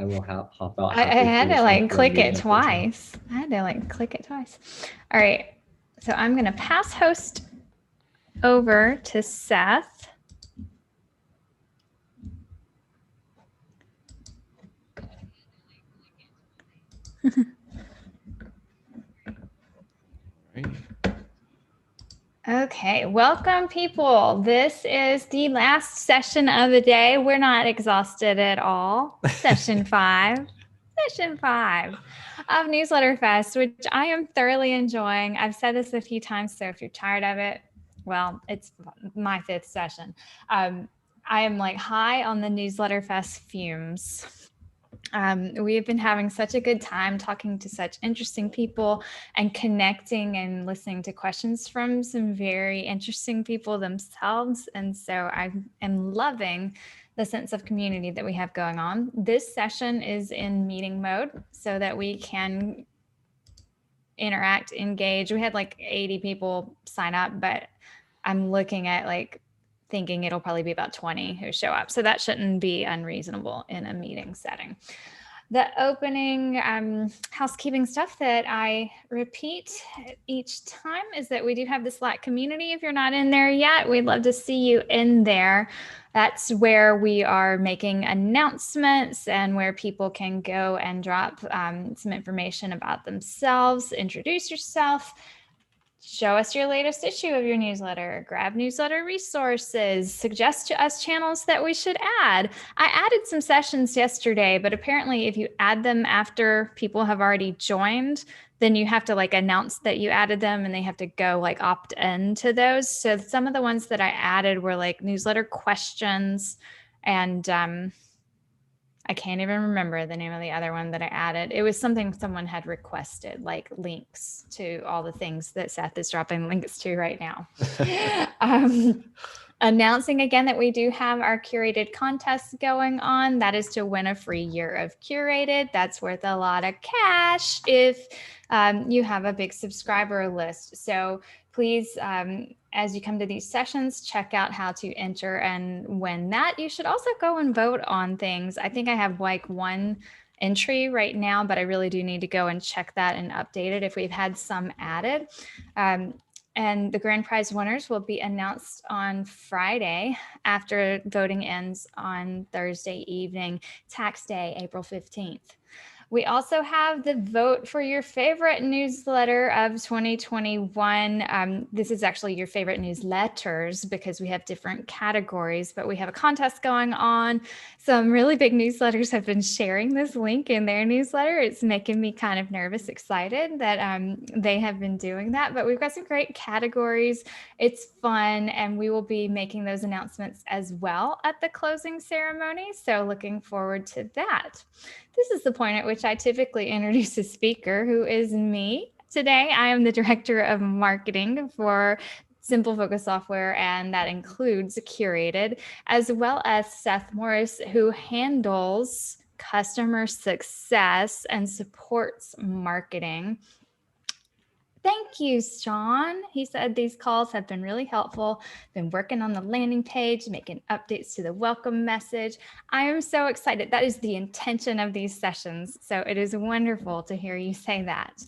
I will hop out I halfway had through to this like one click it meeting, unfortunately. twice. I had to like click it twice. All right. So I'm going to pass host over to Seth. Okay, welcome people. This is the last session of the day. We're not exhausted at all. Session 5. Session 5 of Newsletter Fest, which I am thoroughly enjoying. I've said this a few times, so if you're tired of it, well, it's my 5th session. I am like high on the Newsletter Fest fumes. We have been having such a good time talking to such interesting people and connecting and listening to questions from some very interesting people themselves. And so I am loving the sense of community that we have going on. This session is in meeting mode so that we can interact, engage. We had like 80 people sign up, but I'm looking at like thinking it'll probably be about 20 who show up. So that shouldn't be unreasonable in a meeting setting. The opening housekeeping stuff that I repeat each time is that we do have the Slack community. If you're not in there yet, we'd love to see you in there. That's where we are making announcements and where people can go and drop some information about themselves, introduce yourself, show us your latest issue of your newsletter, grab newsletter resources, suggest to us channels that we should add. I added some sessions yesterday, but apparently if you add them after people have already joined, then you have to like announce that you added them and they have to go like opt in to those. So some of the ones that I added were like newsletter questions and I can't even remember the name of the other one that I added. It was something someone had requested, like links to all the things that Seth is dropping links to right now. Announcing again that we do have our curated contests going on. That is to win a free year of curated. That's worth a lot of cash if you have a big subscriber list. So please, as you come to these sessions, check out how to enter and win that. You should also go and vote on things. I think I have like one entry right now, but I really do need to go and check that and update it if we've had some added. And the grand prize winners will be announced on Friday after voting ends on Thursday evening, tax day, April 15th. We also have the vote for your favorite newsletter of 2021. This is actually your favorite newsletters because we have different categories, but we have a contest going on. Some really big newsletters have been sharing this link in their newsletter. It's making me kind of nervous, excited that they have been doing that, but we've got some great categories. It's fun, and we will be making those announcements as well at the closing ceremony. So looking forward to that. This is the point at which I typically introduce a speaker, who is me. Today, I am the Director of Marketing for Simple Focus Software, and that includes Curated, as well as Seth Morris, who handles customer success and supports marketing. Thank you, Sean. He said these calls have been really helpful. Been working on the landing page, making updates to the welcome message. I am so excited. That is the intention of these sessions. So it is wonderful to hear you say that.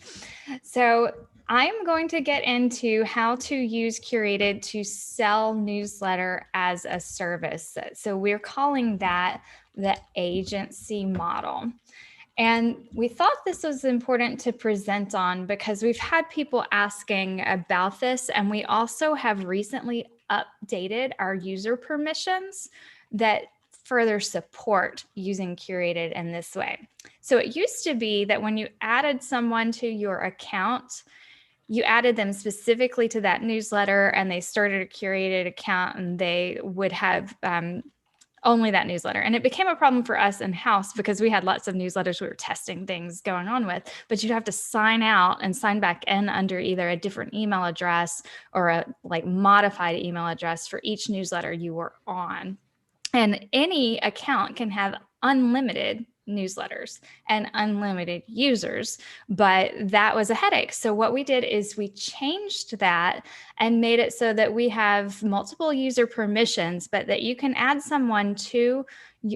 So I'm going to get into how to use Curated to sell newsletter as a service. So we're calling that the agency model. And we thought this was important to present on because we've had people asking about this, and we also have recently updated our user permissions that further support using Curated in this way. So it used to be that when you added someone to your account, you added them specifically to that newsletter and they started a Curated account and they would have only that newsletter. And it became a problem for us in-house because we had lots of newsletters we were testing things going on with, but you'd have to sign out and sign back in under either a different email address or a like modified email address for each newsletter you were on. And any account can have unlimited newsletters and unlimited users, but that was a headache. So what we did is we changed that and made it so that we have multiple user permissions, but that you can add someone to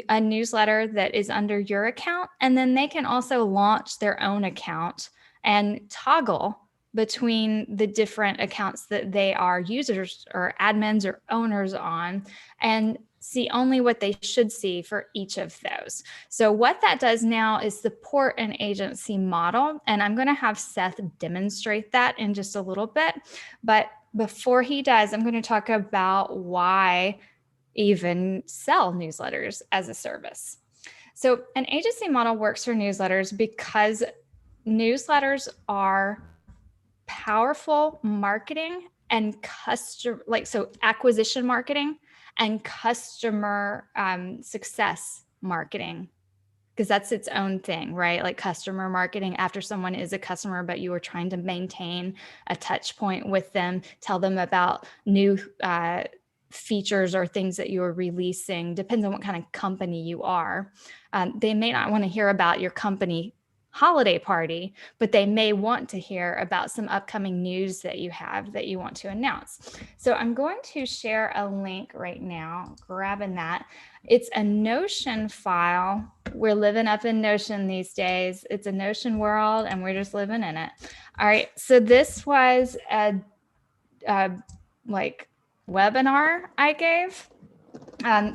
a newsletter that is under your account, and then they can also launch their own account and toggle between the different accounts that they are users or admins or owners on, and see only what they should see for each of those. So what that does now is support an agency model, and I'm going to have Seth demonstrate that in just a little bit. But before he does, I'm going to talk about why even sell newsletters as a service. So an agency model works for newsletters because newsletters are powerful marketing and acquisition marketing and customer success marketing, because that's its own thing, right? Like customer marketing after someone is a customer, but you are trying to maintain a touch point with them, tell them about new features or things that you are releasing. Depends on what kind of company you are. They may not want to hear about your company holiday party, but they may want to hear about some upcoming news that you have that you want to announce. So I'm going to share a link right now, grabbing that. It's a Notion file. We're living up in Notion these days. It's a Notion world and we're just living in it. All right. So this was a webinar I gave.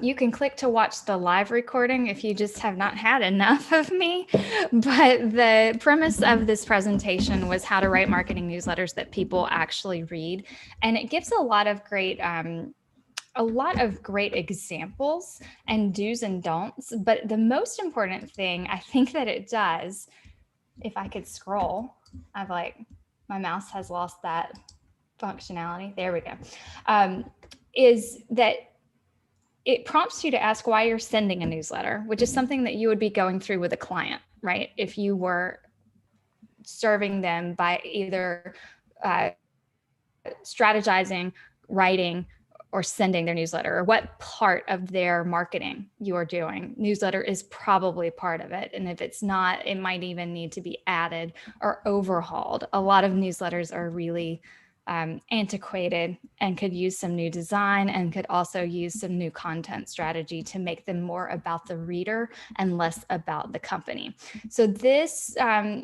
You can click to watch the live recording if you just have not had enough of me. But the premise of this presentation was how to write marketing newsletters that people actually read. And it gives a lot of great examples and do's and don'ts. But the most important thing I think that it does, if I could scroll, my mouse has lost that functionality. There we go. Is that it prompts you to ask why you're sending a newsletter, which is something that you would be going through with a client, right? If you were serving them by either strategizing, writing, or sending their newsletter, or what part of their marketing you are doing. Newsletter is probably part of it. And if it's not, it might even need to be added or overhauled. A lot of newsletters are really antiquated and could use some new design and could also use some new content strategy to make them more about the reader and less about the company. So this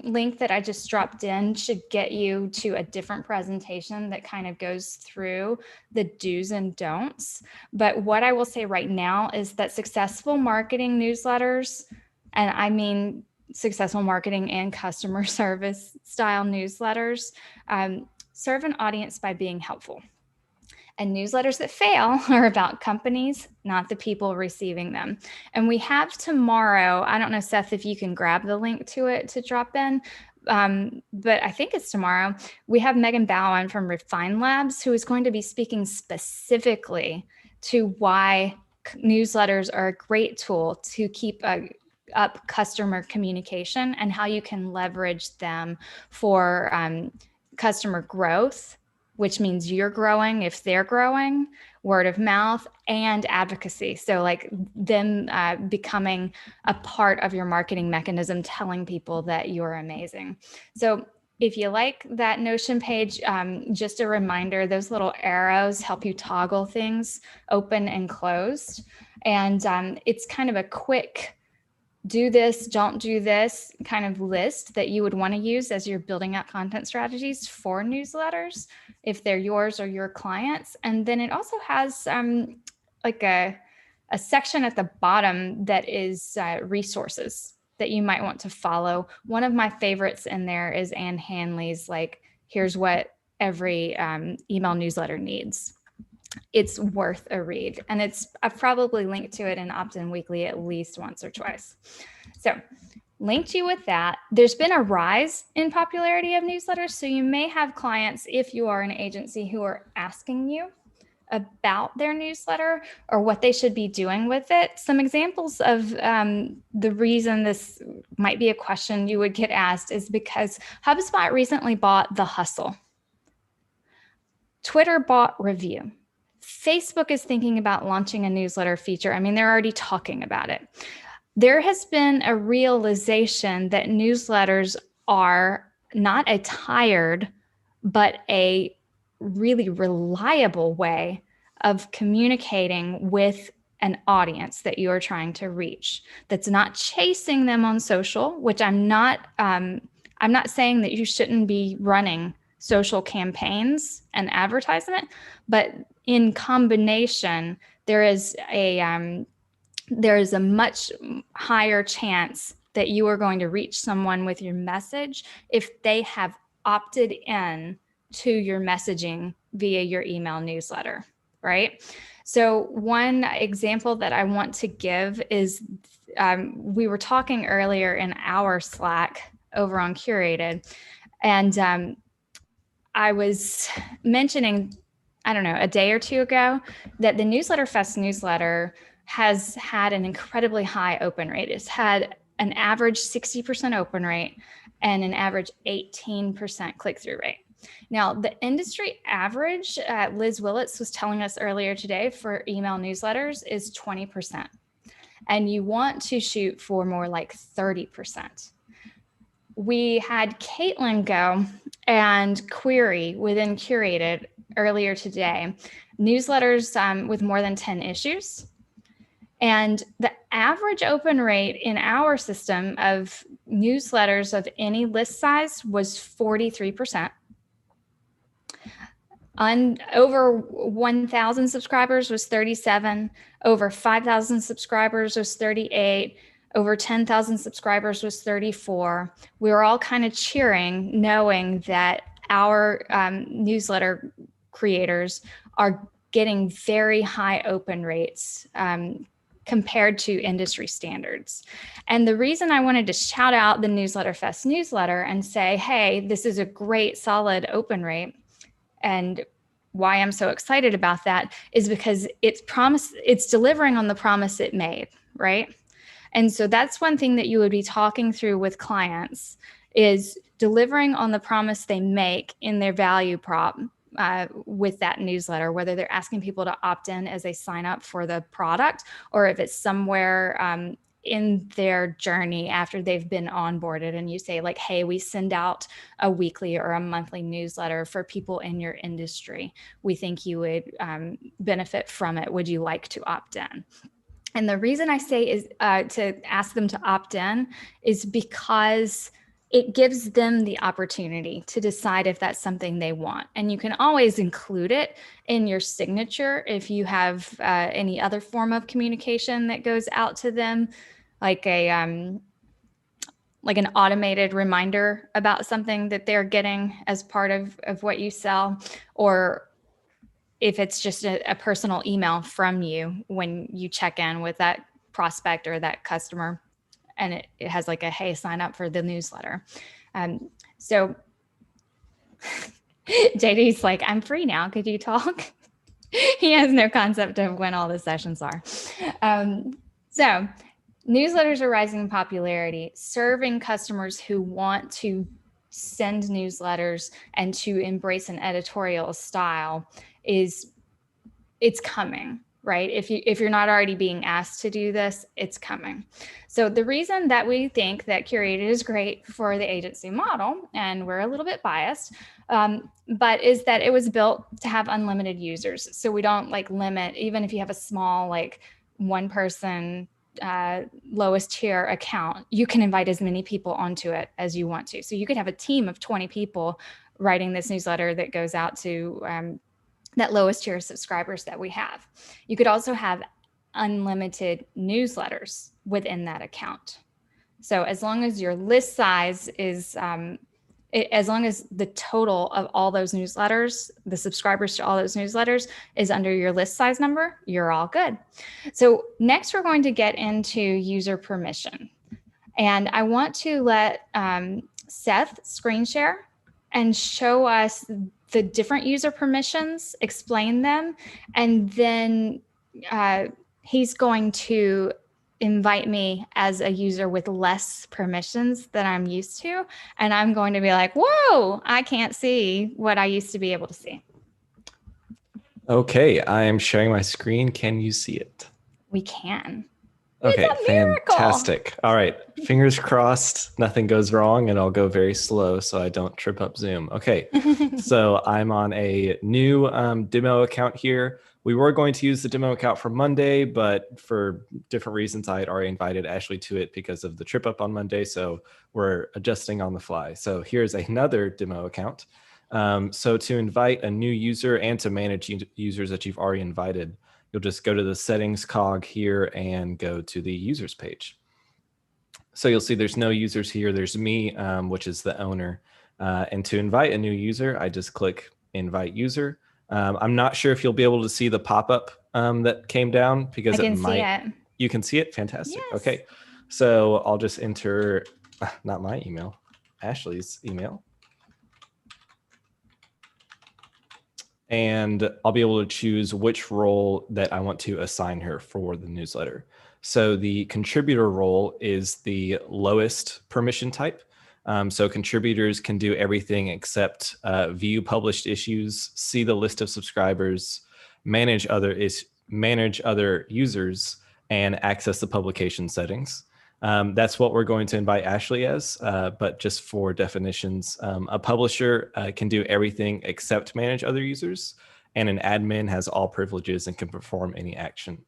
link that I just dropped in should get you to a different presentation that kind of goes through the do's and don'ts. But what I will say right now is that successful marketing newsletters, and I mean successful marketing and customer service style newsletters, serve an audience by being helpful. And newsletters that fail are about companies, not the people receiving them. And we have tomorrow, I don't know, Seth, if you can grab the link to it to drop in, but I think it's tomorrow. We have Megan Bowen from Refine Labs, who is going to be speaking specifically to why newsletters are a great tool to keep up customer communication and how you can leverage them for customer growth, which means you're growing if they're growing, word of mouth, and advocacy. So like them becoming a part of your marketing mechanism, telling people that you're amazing. So if you like that Notion page, just a reminder, those little arrows help you toggle things open and closed. And it's kind of a quick do this, don't do this kind of list that you would want to use as you're building out content strategies for newsletters, if they're yours or your clients. And then it also has like a section at the bottom that is resources that you might want to follow. One of my favorites in there is Ann Hanley's, like, here's what every email newsletter needs. It's worth a read. And I've probably linked to it in Opt-in Weekly at least once or twice. So linked you with that. There's been a rise in popularity of newsletters. So you may have clients, if you are an agency, who are asking you about their newsletter or what they should be doing with it. Some examples of the reason this might be a question you would get asked is because HubSpot recently bought The Hustle. Twitter bought Review. Facebook is thinking about launching a newsletter feature. I mean, they're already talking about it. There has been a realization that newsletters are not a tired, but a really reliable way of communicating with an audience that you are trying to reach, that's not chasing them on social, which I'm not saying that you shouldn't be running social campaigns and advertisement, but in combination, there is a much higher chance that you are going to reach someone with your message if they have opted in to your messaging via your email newsletter, right? So one example that I want to give is we were talking earlier in our Slack over on Curated, and I was mentioning, I don't know, a day or two ago, that the Newsletter Fest newsletter has had an incredibly high open rate. It's had an average 60% open rate and an average 18% click-through rate. Now, the industry average, Liz Willits was telling us earlier today, for email newsletters is 20%. And you want to shoot for more like 30%. We had Caitlin go and query within Curated earlier today newsletters with more than 10 issues. And the average open rate in our system of newsletters of any list size was 43%. Over 1,000 subscribers was 37. Over 5,000 subscribers was 38. Over 10,000 subscribers was 34. We were all kind of cheering, knowing that our newsletter creators are getting very high open rates compared to industry standards. And the reason I wanted to shout out the Newsletter Fest newsletter and say, hey, this is a great solid open rate, and why I'm so excited about that is because it's delivering on the promise it made, right? And so that's one thing that you would be talking through with clients, is delivering on the promise they make in their value prop with that newsletter, whether they're asking people to opt in as they sign up for the product, or if it's somewhere in their journey after they've been onboarded and you say like, hey, we send out a weekly or a monthly newsletter for people in your industry. We think you would benefit from it. Would you like to opt in? And the reason I say is to ask them to opt in is because it gives them the opportunity to decide if that's something they want. And you can always include it in your signature if you have any other form of communication that goes out to them, like an automated reminder about something that they're getting as part of what you sell, or if it's just a personal email from you when you check in with that prospect or that customer, and it has like a, hey, sign up for the newsletter. So JD's like, I'm free now. Could you talk? He has no concept of when all the sessions are. So newsletters are rising in popularity. Serving customers who want to send newsletters and to embrace an editorial style it's coming, right? If you're not already being asked to do this, it's coming. So the reason that we think that Curated is great for the agency model, and we're a little bit biased, but is that it was built to have unlimited users. So we don't like limit, even if you have a small, like one person, lowest tier account, you can invite as many people onto it as you want to. So you could have a team of 20 people writing this newsletter that goes out to that lowest tier of subscribers that we have. You could also have unlimited newsletters within that account. So as long as your list size is, as long as the total of all those newsletters, the subscribers to all those newsletters is under your list size number, you're all good. So next we're going to get into user permission. And I want to let Seth screen share and show us the different user permissions, explain them, and then he's going to invite me as a user with less permissions than I'm used to. And I'm going to be like, whoa, I can't see what I used to be able to see. Okay, I am sharing my screen. Can you see it? We can. Okay, fantastic. All right, fingers crossed, nothing goes wrong, and I'll go very slow so I don't trip up Zoom. Okay, so I'm on a new demo account here. We were going to use the demo account for Monday, but for different reasons, I had already invited Ashley to it because of the trip up on Monday. So we're adjusting on the fly. So here's another demo account. So to invite a new user and to manage users that you've already invited, you'll just go to the settings cog here and go to the users page. So you'll see there's no users here. There's me, which is the owner. And to invite a new user, I just click invite user. I'm not sure if you'll be able to see the pop-up that came down because I can see it. You can see it? Fantastic. Yes. Okay. So I'll just enter, not my email, Ashley's email. And I'll be able to choose which role that I want to assign her for the newsletter. So the contributor role is the lowest permission type. So contributors can do everything except view published issues, see the list of subscribers, manage other users, and access the publication settings. That's what we're going to invite Ashley as, but just for definitions, a publisher can do everything except manage other users, and an admin has all privileges and can perform any action.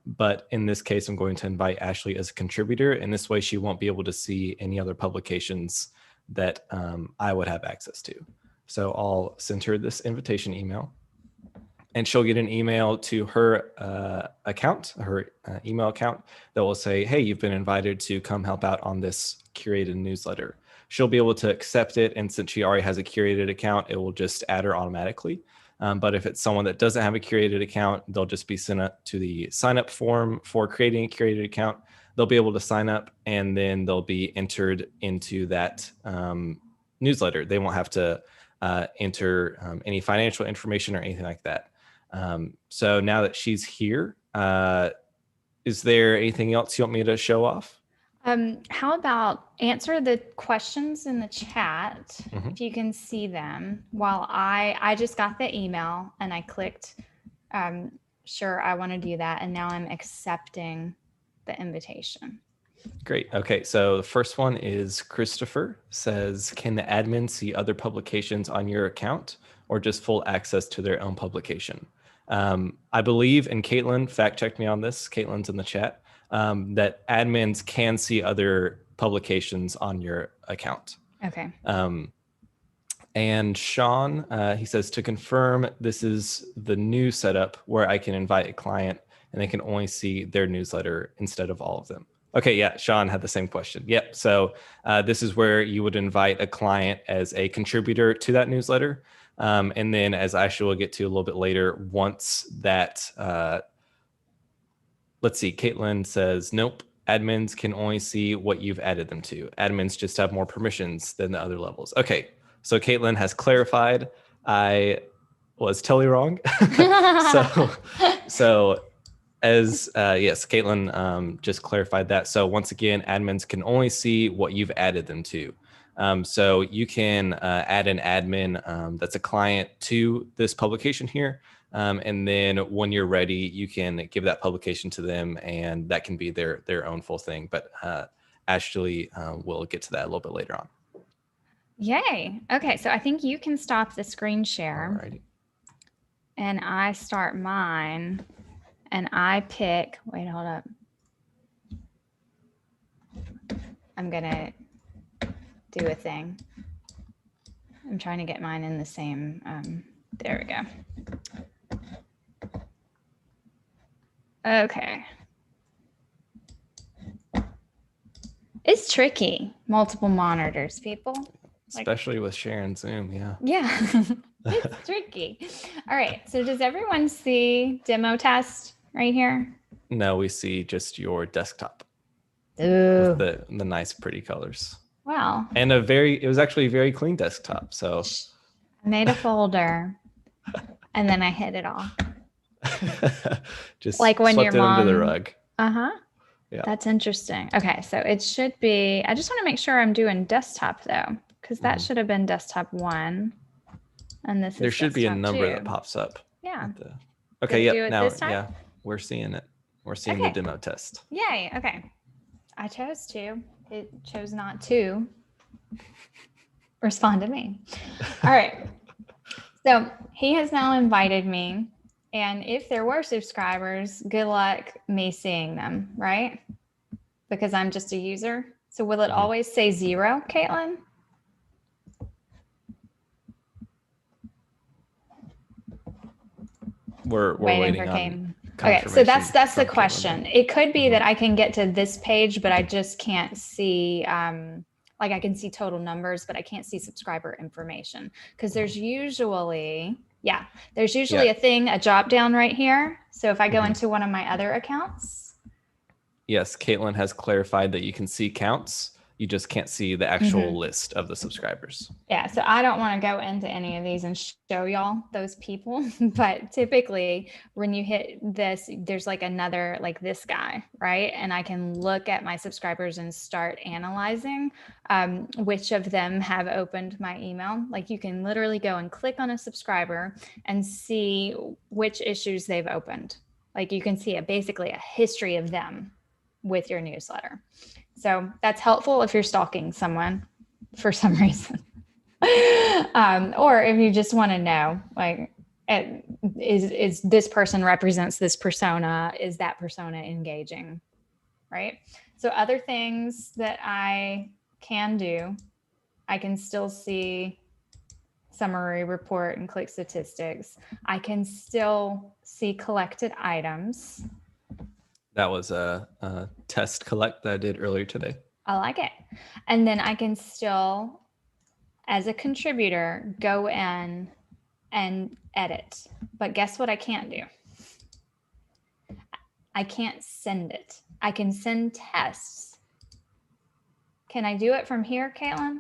But in this case, I'm going to invite Ashley as a contributor, and this way she won't be able to see any other publications that I would have access to. So I'll send her this invitation email, and she'll get an email to her account, her email account, that will say, hey, you've been invited to come help out on this curated newsletter. She'll be able to accept it, and since she already has a curated account, it will just add her automatically. But if it's someone that doesn't have a curated account, they'll just be sent up to the sign up form for creating a curated account. They'll be able to sign up, and then they'll be entered into that newsletter. They won't have to enter any financial information or anything like that. So now that she's here, is there anything else you want me to show off? How about answer the questions in the chat, if you can see them, while I just got the email and I clicked, sure, I want to do that. And now I'm accepting the invitation. Great. Okay. So the first one is Christopher says, can the admin see other publications on your account or just full access to their own publication? I believe, and Caitlin fact checked me on this, Caitlin's in the chat, that admins can see other publications on your account. Okay. And Sean, he says, to confirm, this is the new setup where I can invite a client and they can only see their newsletter instead of all of them. Okay, yeah, Sean had the same question. Yep, so this is where you would invite a client as a contributor to that newsletter. And then, as Aisha will get to a little bit later, once that, let's see, Caitlin says, nope, admins can only see what you've added them to. Admins just have more permissions than the other levels. Okay, so Caitlin has clarified. I was totally wrong. So as yes, Caitlin just clarified that. So once again, admins can only see what you've added them to. So you can add an admin that's a client to this publication here. And then when you're ready, you can give that publication to them, and that can be their own full thing. But Ashley will get to that a little bit later on. Yay. Okay, so I think you can stop the screen share. Alrighty. And I start mine, and I pick, wait, hold up. I'm going to do a thing. I'm trying to get mine in the same, there we go. Okay. It's tricky, multiple monitors, people. Especially with sharing Zoom, yeah. Yeah, it's tricky. All right, so does everyone see demo test right here? No, we see just your desktop. Ooh. With the nice, pretty colors. Wow. And it was actually a very clean desktop, so. I made a folder, and then I hid it all. Just like when your mom under the rug. Uh-huh. Yeah. That's interesting. Okay, so it should be, I just want to make sure I'm doing desktop though, because that should have been desktop 1. And this there is should be a number 2. that pops up. Yeah. Okay, yep, now yeah, we're seeing it. We're seeing the demo test. Yay. Okay. I chose to. It chose not to respond to me. All right. So he has now invited me, And if there were subscribers, good luck me seeing them, right? Because I'm just a user. So will it always say 0, Caitlin? We're waiting for on Caitlin. Okay, so confirmation that's the from Caitlin question. then. It could be that I can get to this page, but I just can't see, like I can see total numbers, but I can't see subscriber information. Because there's usually, there's usually a thing, a drop down right here. So if I go into one of my other accounts. Yes, Caitlin has clarified that you can see counts. You just can't see the actual list of the subscribers. Yeah, so I don't want to go into any of these and show y'all those people, but typically when you hit this, there's like another, like this guy, right? And I can look at my subscribers and start analyzing which of them have opened my email. Like you can literally go and click on a subscriber and see which issues they've opened. Like you can see basically a history of them with your newsletter. So that's helpful if you're stalking someone for some reason. Or if you just want to know, like, is this person represents this persona? Is that persona engaging? Right? So other things that I can do, I can still see summary report and click statistics. I can still see collected items. That was a test collect that I did earlier today. I like it. And then I can still, as a contributor, go in and edit. But guess what I can't do? I can't send it. I can send tests. Can I do it from here, Caitlin?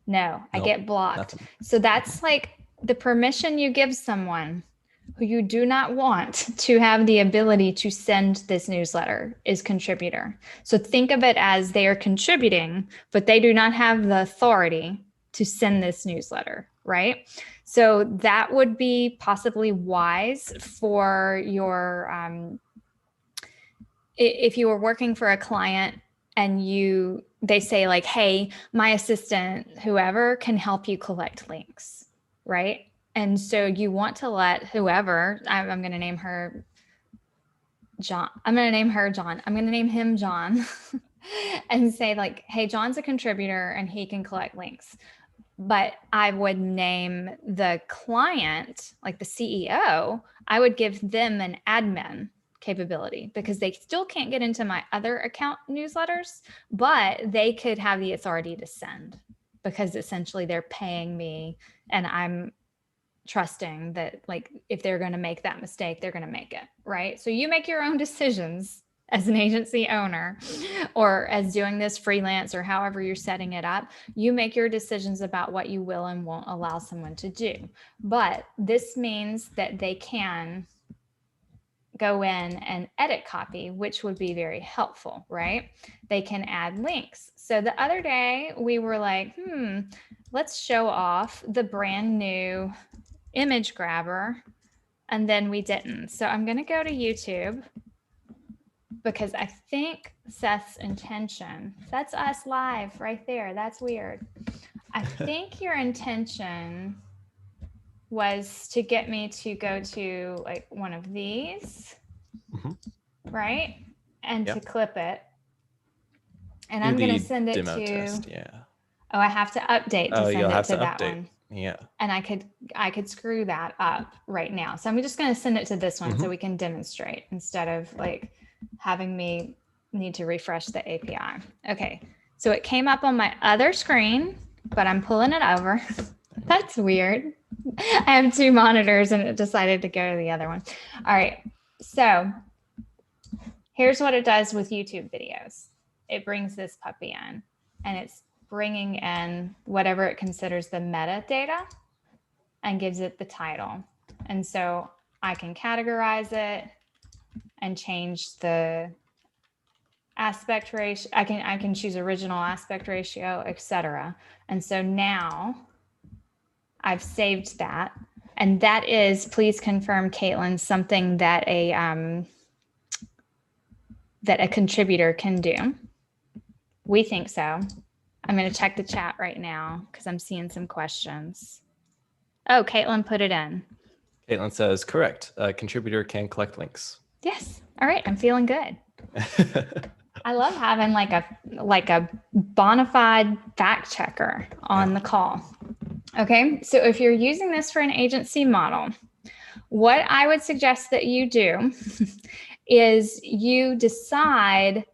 No, I get blocked. Nothing. So that's like the permission you give someone who you do not want to have the ability to send this newsletter is contributor. So think of it as they are contributing, but they do not have the authority to send this newsletter, right? So that would be possibly wise for your, if you were working for a client and they say like, hey, my assistant, whoever can help you collect links, right? And so you want to let whoever, I'm going to name her John. I'm going to name her John. I'm going to name him John and say like, hey, John's a contributor and he can collect links. But I would name the client, like the CEO, I would give them an admin capability because they still can't get into my other account newsletters, but they could have the authority to send because essentially they're paying me and I'm trusting that like if they're going to make that mistake, they're going to make it, right? So you make your own decisions as an agency owner or as doing this freelance or however you're setting it up. You make your decisions about what you will and won't allow someone to do. But this means that they can go in and edit copy, which would be very helpful, right? They can add links. So the other day we were like, let's show off the brand new image grabber. And then we didn't. So I'm going to go to YouTube because I think Seth's intention, that's us live right there. That's weird. I think your intention was to get me to go to like one of these, right? And to clip it. And I'm going to send it to, test, oh, I have to update to send it to that one. Yeah. And I could screw that up right now. So I'm just going to send it to this one so we can demonstrate instead of like having me need to refresh the API. Okay. So it came up on my other screen, but I'm pulling it over. That's weird. I have two monitors and it decided to go to the other one. All right. So here's what it does with YouTube videos. It brings this puppy in and it's bringing in whatever it considers the metadata and gives it the title. And so I can categorize it and change the aspect ratio. I can choose original aspect ratio, etc. And so now I've saved that. And that is, please confirm, Caitlin, something that a contributor can do. We think so. I'm going to check the chat right now because I'm seeing some questions. Oh, Caitlin put it in. Caitlin says, correct. A contributor can collect links. Yes. All right. I'm feeling good. I love having like a bona fide fact checker on the call. Okay. So if you're using this for an agency model, what I would suggest that you do is you decide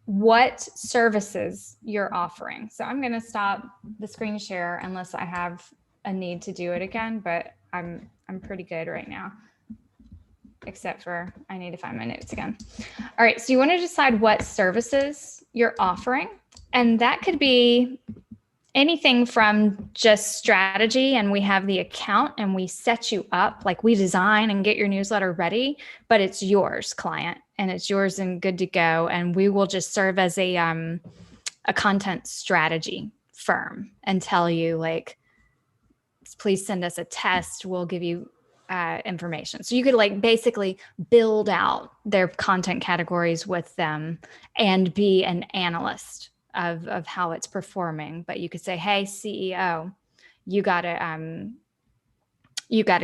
what services you're offering. So I'm going to stop the screen share unless I have a need to do it again, but I'm pretty good right now, except for I need to find my notes again. All right, so you want to decide what services you're offering, and that could be anything from just strategy, and we have the account and we set you up, like we design and get your newsletter ready, but it's yours, client, and it's yours and good to go. And we will just serve as a content strategy firm and tell you, like, please send us a test. We'll give you information. So you could like basically build out their content categories with them and be an analyst of how it's performing. But you could say, hey, CEO, you gotta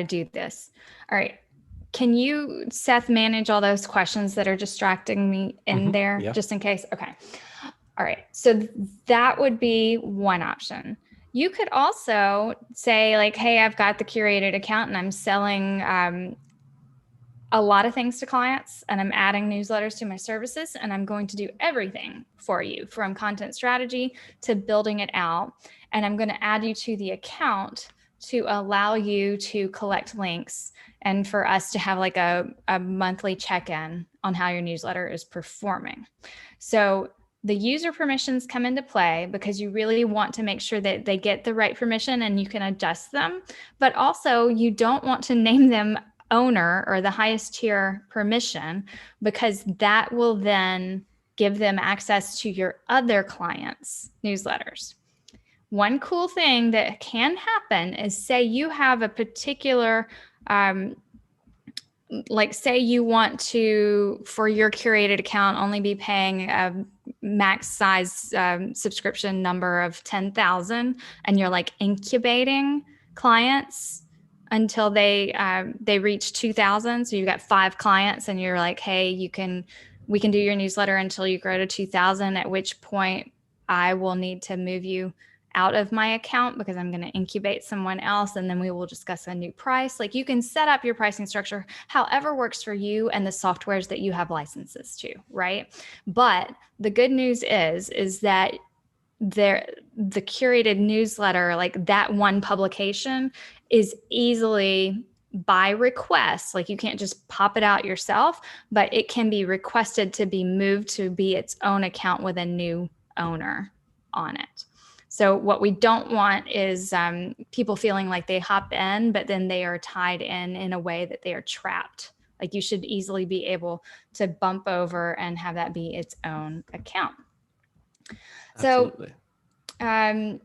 do this. All right. Can you, Seth, manage all those questions that are distracting me in there, just in case? Okay. All right. So that would be one option. You could also say, like, hey, I've got the curated account and I'm selling a lot of things to clients, and I'm adding newsletters to my services, and I'm going to do everything for you from content strategy to building it out. And I'm going to add you to the account to allow you to collect links and for us to have like a monthly check-in on how your newsletter is performing. So the user permissions come into play because you really want to make sure that they get the right permission and you can adjust them, but also you don't want to name them owner or the highest tier permission, because that will then give them access to your other clients' newsletters. One cool thing that can happen is, say you have a particular, like say you want to, for your curated account, only be paying a max size subscription number of 10,000, and you're like incubating clients until they reach 2,000. So you've got 5 clients and you're like, hey, we can do your newsletter until you grow to 2,000, at which point I will need to move you out of my account because I'm going to incubate someone else, and then we will discuss a new price. Like, you can set up your pricing structure however works for you and the softwares that you have licenses to, right? But the good news is that the curated newsletter, like that one publication, is easily by request. Like, you can't just pop it out yourself, but it can be requested to be moved to be its own account with a new owner on it. So what we don't want is people feeling like they hop in, but then they are tied in a way that they are trapped. Like, you should easily be able to bump over and have that be its own account. Absolutely. So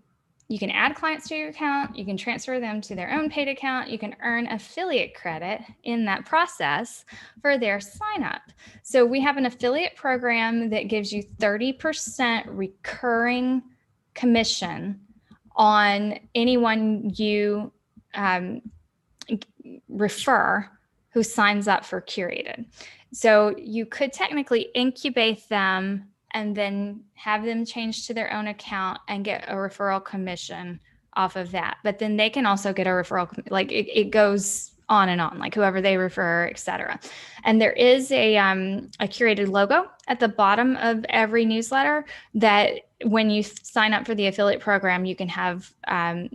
you can add clients to your account. You can transfer them to their own paid account. You can earn affiliate credit in that process for their sign up. So we have an affiliate program that gives you 30% recurring commission on anyone you refer who signs up for Curated. So you could technically incubate them and then have them change to their own account and get a referral commission off of that. But then they can also get a referral, like it goes on and on, like whoever they refer, et cetera. And there is a curated logo at the bottom of every newsletter that when you sign up for the affiliate program, you can have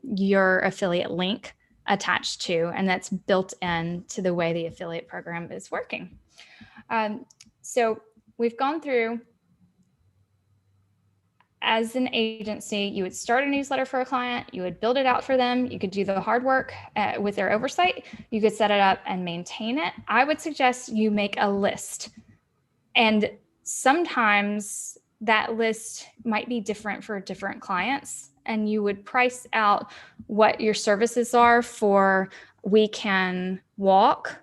your affiliate link attached to, and that's built in to the way the affiliate program is working. So we've gone through. As an agency, you would start a newsletter for a client, you would build it out for them, you could do the hard work with their oversight, you could set it up and maintain it. I would suggest you make a list. And sometimes that list might be different for different clients, and you would price out what your services are for: we can walk,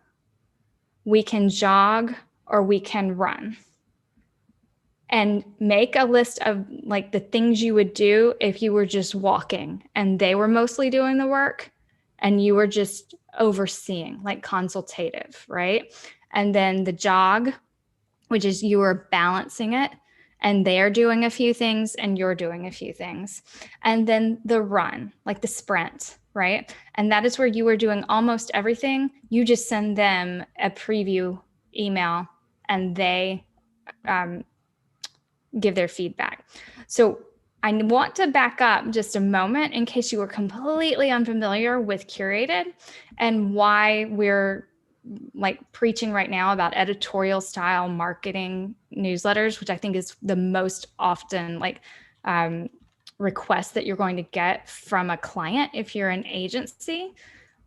we can jog, or we can run. And make a list of like the things you would do if you were just walking and they were mostly doing the work, and you were just overseeing, like consultative, right? And then the jog, which is you are balancing it, and they're doing a few things and you're doing a few things. And then the run, like the sprint, right? And that is where you are doing almost everything. You just send them a preview email and they give their feedback. So I want to back up just a moment in case you were completely unfamiliar with Curated and why we're like preaching right now about editorial style marketing newsletters, which I think is the most often like request that you're going to get from a client if you're an agency.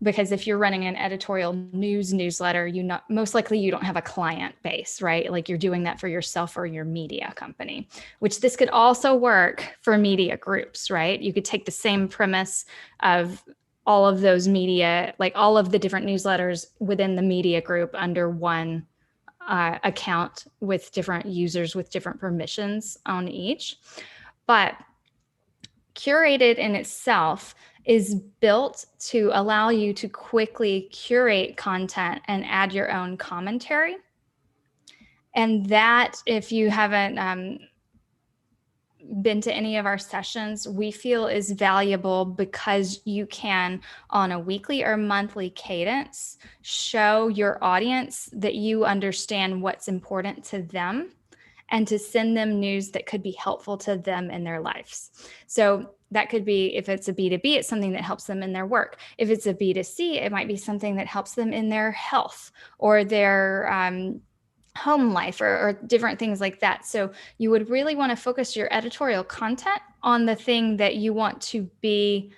Because if you're running an editorial newsletter, most likely you don't have a client base, right? Like you're doing that for yourself or your media company, which this could also work for media groups, right? You could take the same premise of all of those media, like all of the different newsletters within the media group under one account with different users with different permissions on each. But Curated in itself is built to allow you to quickly curate content and add your own commentary. And that, if you haven't been to any of our sessions, we feel is valuable because you can, on a weekly or monthly cadence, show your audience that you understand what's important to them and to send them news that could be helpful to them in their lives. So that could be, if it's a B2B, it's something that helps them in their work. If it's a B2C, it might be something that helps them in their health or their home life or different things like that. So you would really want to focus your editorial content on the thing that you want to be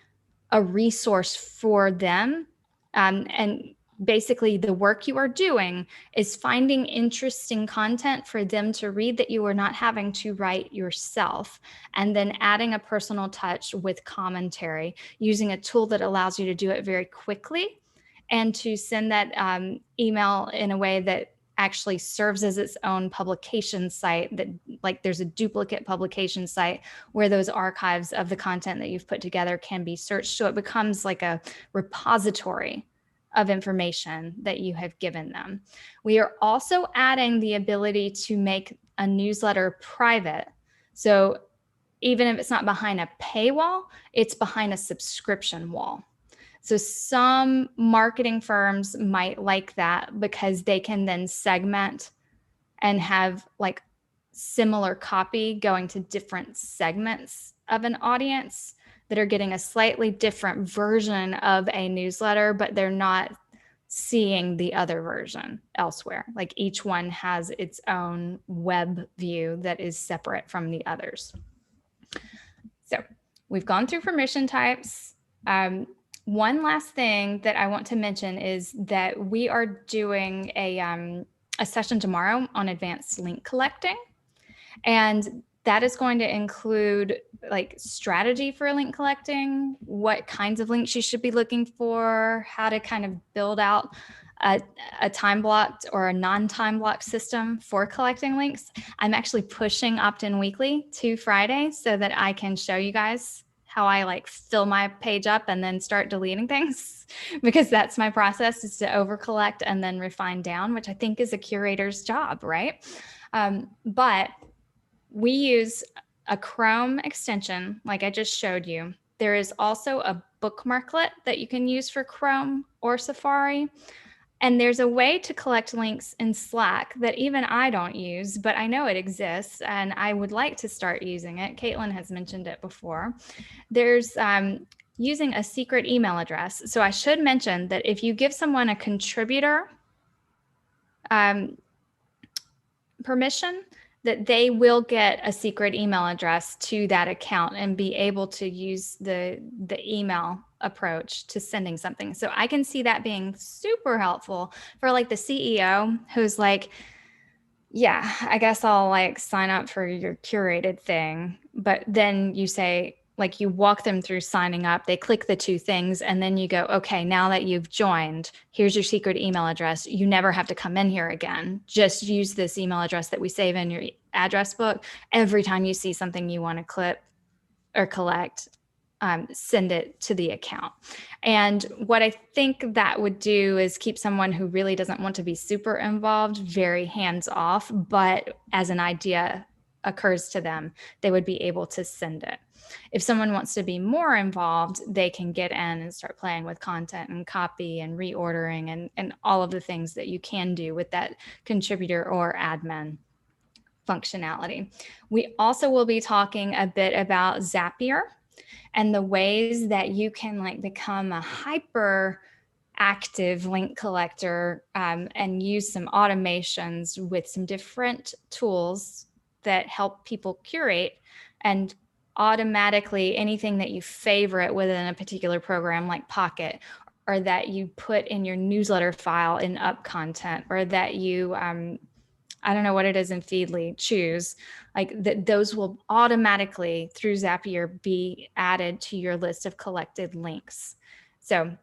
a resource for them. And basically the work you are doing is finding interesting content for them to read that you are not having to write yourself, and then adding a personal touch with commentary, using a tool that allows you to do it very quickly and to send that email in a way that actually serves as its own publication site, that like there's a duplicate publication site where those archives of the content that you've put together can be searched. So it becomes like a repository of information that you have given them. We are also adding the ability to make a newsletter private. So even if it's not behind a paywall, it's behind a subscription wall. So some marketing firms might like that because they can then segment and have like similar copy going to different segments of an audience that are getting a slightly different version of a newsletter, but they're not seeing the other version elsewhere. Like each one has its own web view that is separate from the others. So we've gone through permission types. One last thing that I want to mention is that we are doing a session tomorrow on advanced link collecting. And that is going to include like strategy for link collecting, what kinds of links you should be looking for, how to kind of build out a time blocked or a non-time blocked system for collecting links. I'm actually pushing opt-in weekly to Friday so that I can show you guys how I like fill my page up and then start deleting things, because that's my process, is to over collect and then refine down, which I think is a curator's job, right? But we use a Chrome extension, like I just showed you. There is also a bookmarklet that you can use for Chrome or Safari. And there's a way to collect links in Slack that even I don't use, but I know it exists and I would like to start using it. Caitlin has mentioned it before. There's using a secret email address. So I should mention that if you give someone a contributor permission, that they will get a secret email address to that account and be able to use the email approach to sending something. So I can see that being super helpful for like the CEO who's like, yeah, I guess I'll like sign up for your curated thing. But then you say, like, you walk them through signing up, they click the two things, and then you go, okay, now that you've joined, here's your secret email address. You never have to come in here again. Just use this email address that we save in your address book. Every time you see something you want to clip or collect, send it to the account. And what I think that would do is keep someone who really doesn't want to be super involved very hands off, but as an idea occurs to them, they would be able to send it. If someone wants to be more involved, they can get in and start playing with content and copy and reordering and all of the things that you can do with that contributor or admin functionality. We also will be talking a bit about Zapier and the ways that you can like become a hyper active link collector and use some automations with some different tools that help people curate and automatically anything that you favorite within a particular program like Pocket, or that you put in your newsletter file in Up Content, or that you I don't know what it is in Feedly, choose, like that those will automatically through Zapier be added to your list of collected links. So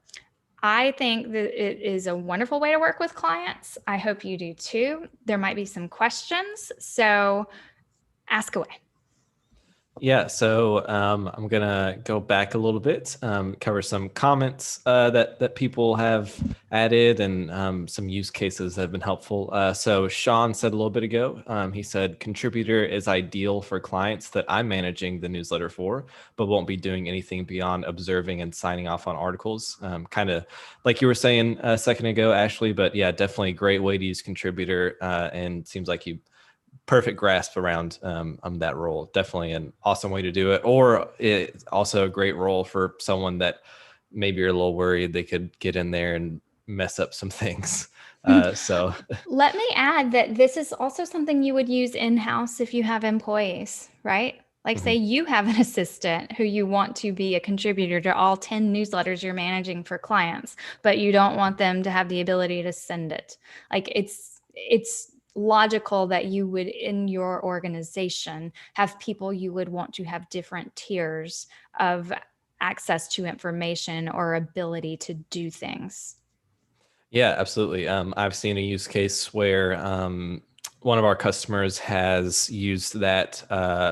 I think that it is a wonderful way to work with clients. I hope you do too. There might be some questions, so ask away. Yeah, so I'm gonna go back a little bit, cover some comments that people have added, and some use cases that have been helpful. So Sean said a little bit ago, he said contributor is ideal for clients that I'm managing the newsletter for, but won't be doing anything beyond observing and signing off on articles. Kind of like you were saying a second ago, Ashley, but yeah, definitely a great way to use contributor, and seems like you perfect grasp around that role. Definitely an awesome way to do it. Or it's also a great role for someone that maybe you're a little worried they could get in there and mess up some things. So let me add that this is also something you would use in-house if you have employees, right? Like say you have an assistant who you want to be a contributor to all 10 newsletters you're managing for clients, but you don't want them to have the ability to send it. Like it's logical that you would in your organization have people you would want to have different tiers of access to information or ability to do things. yeah, absolutely. I've seen a use case where one of our customers has used that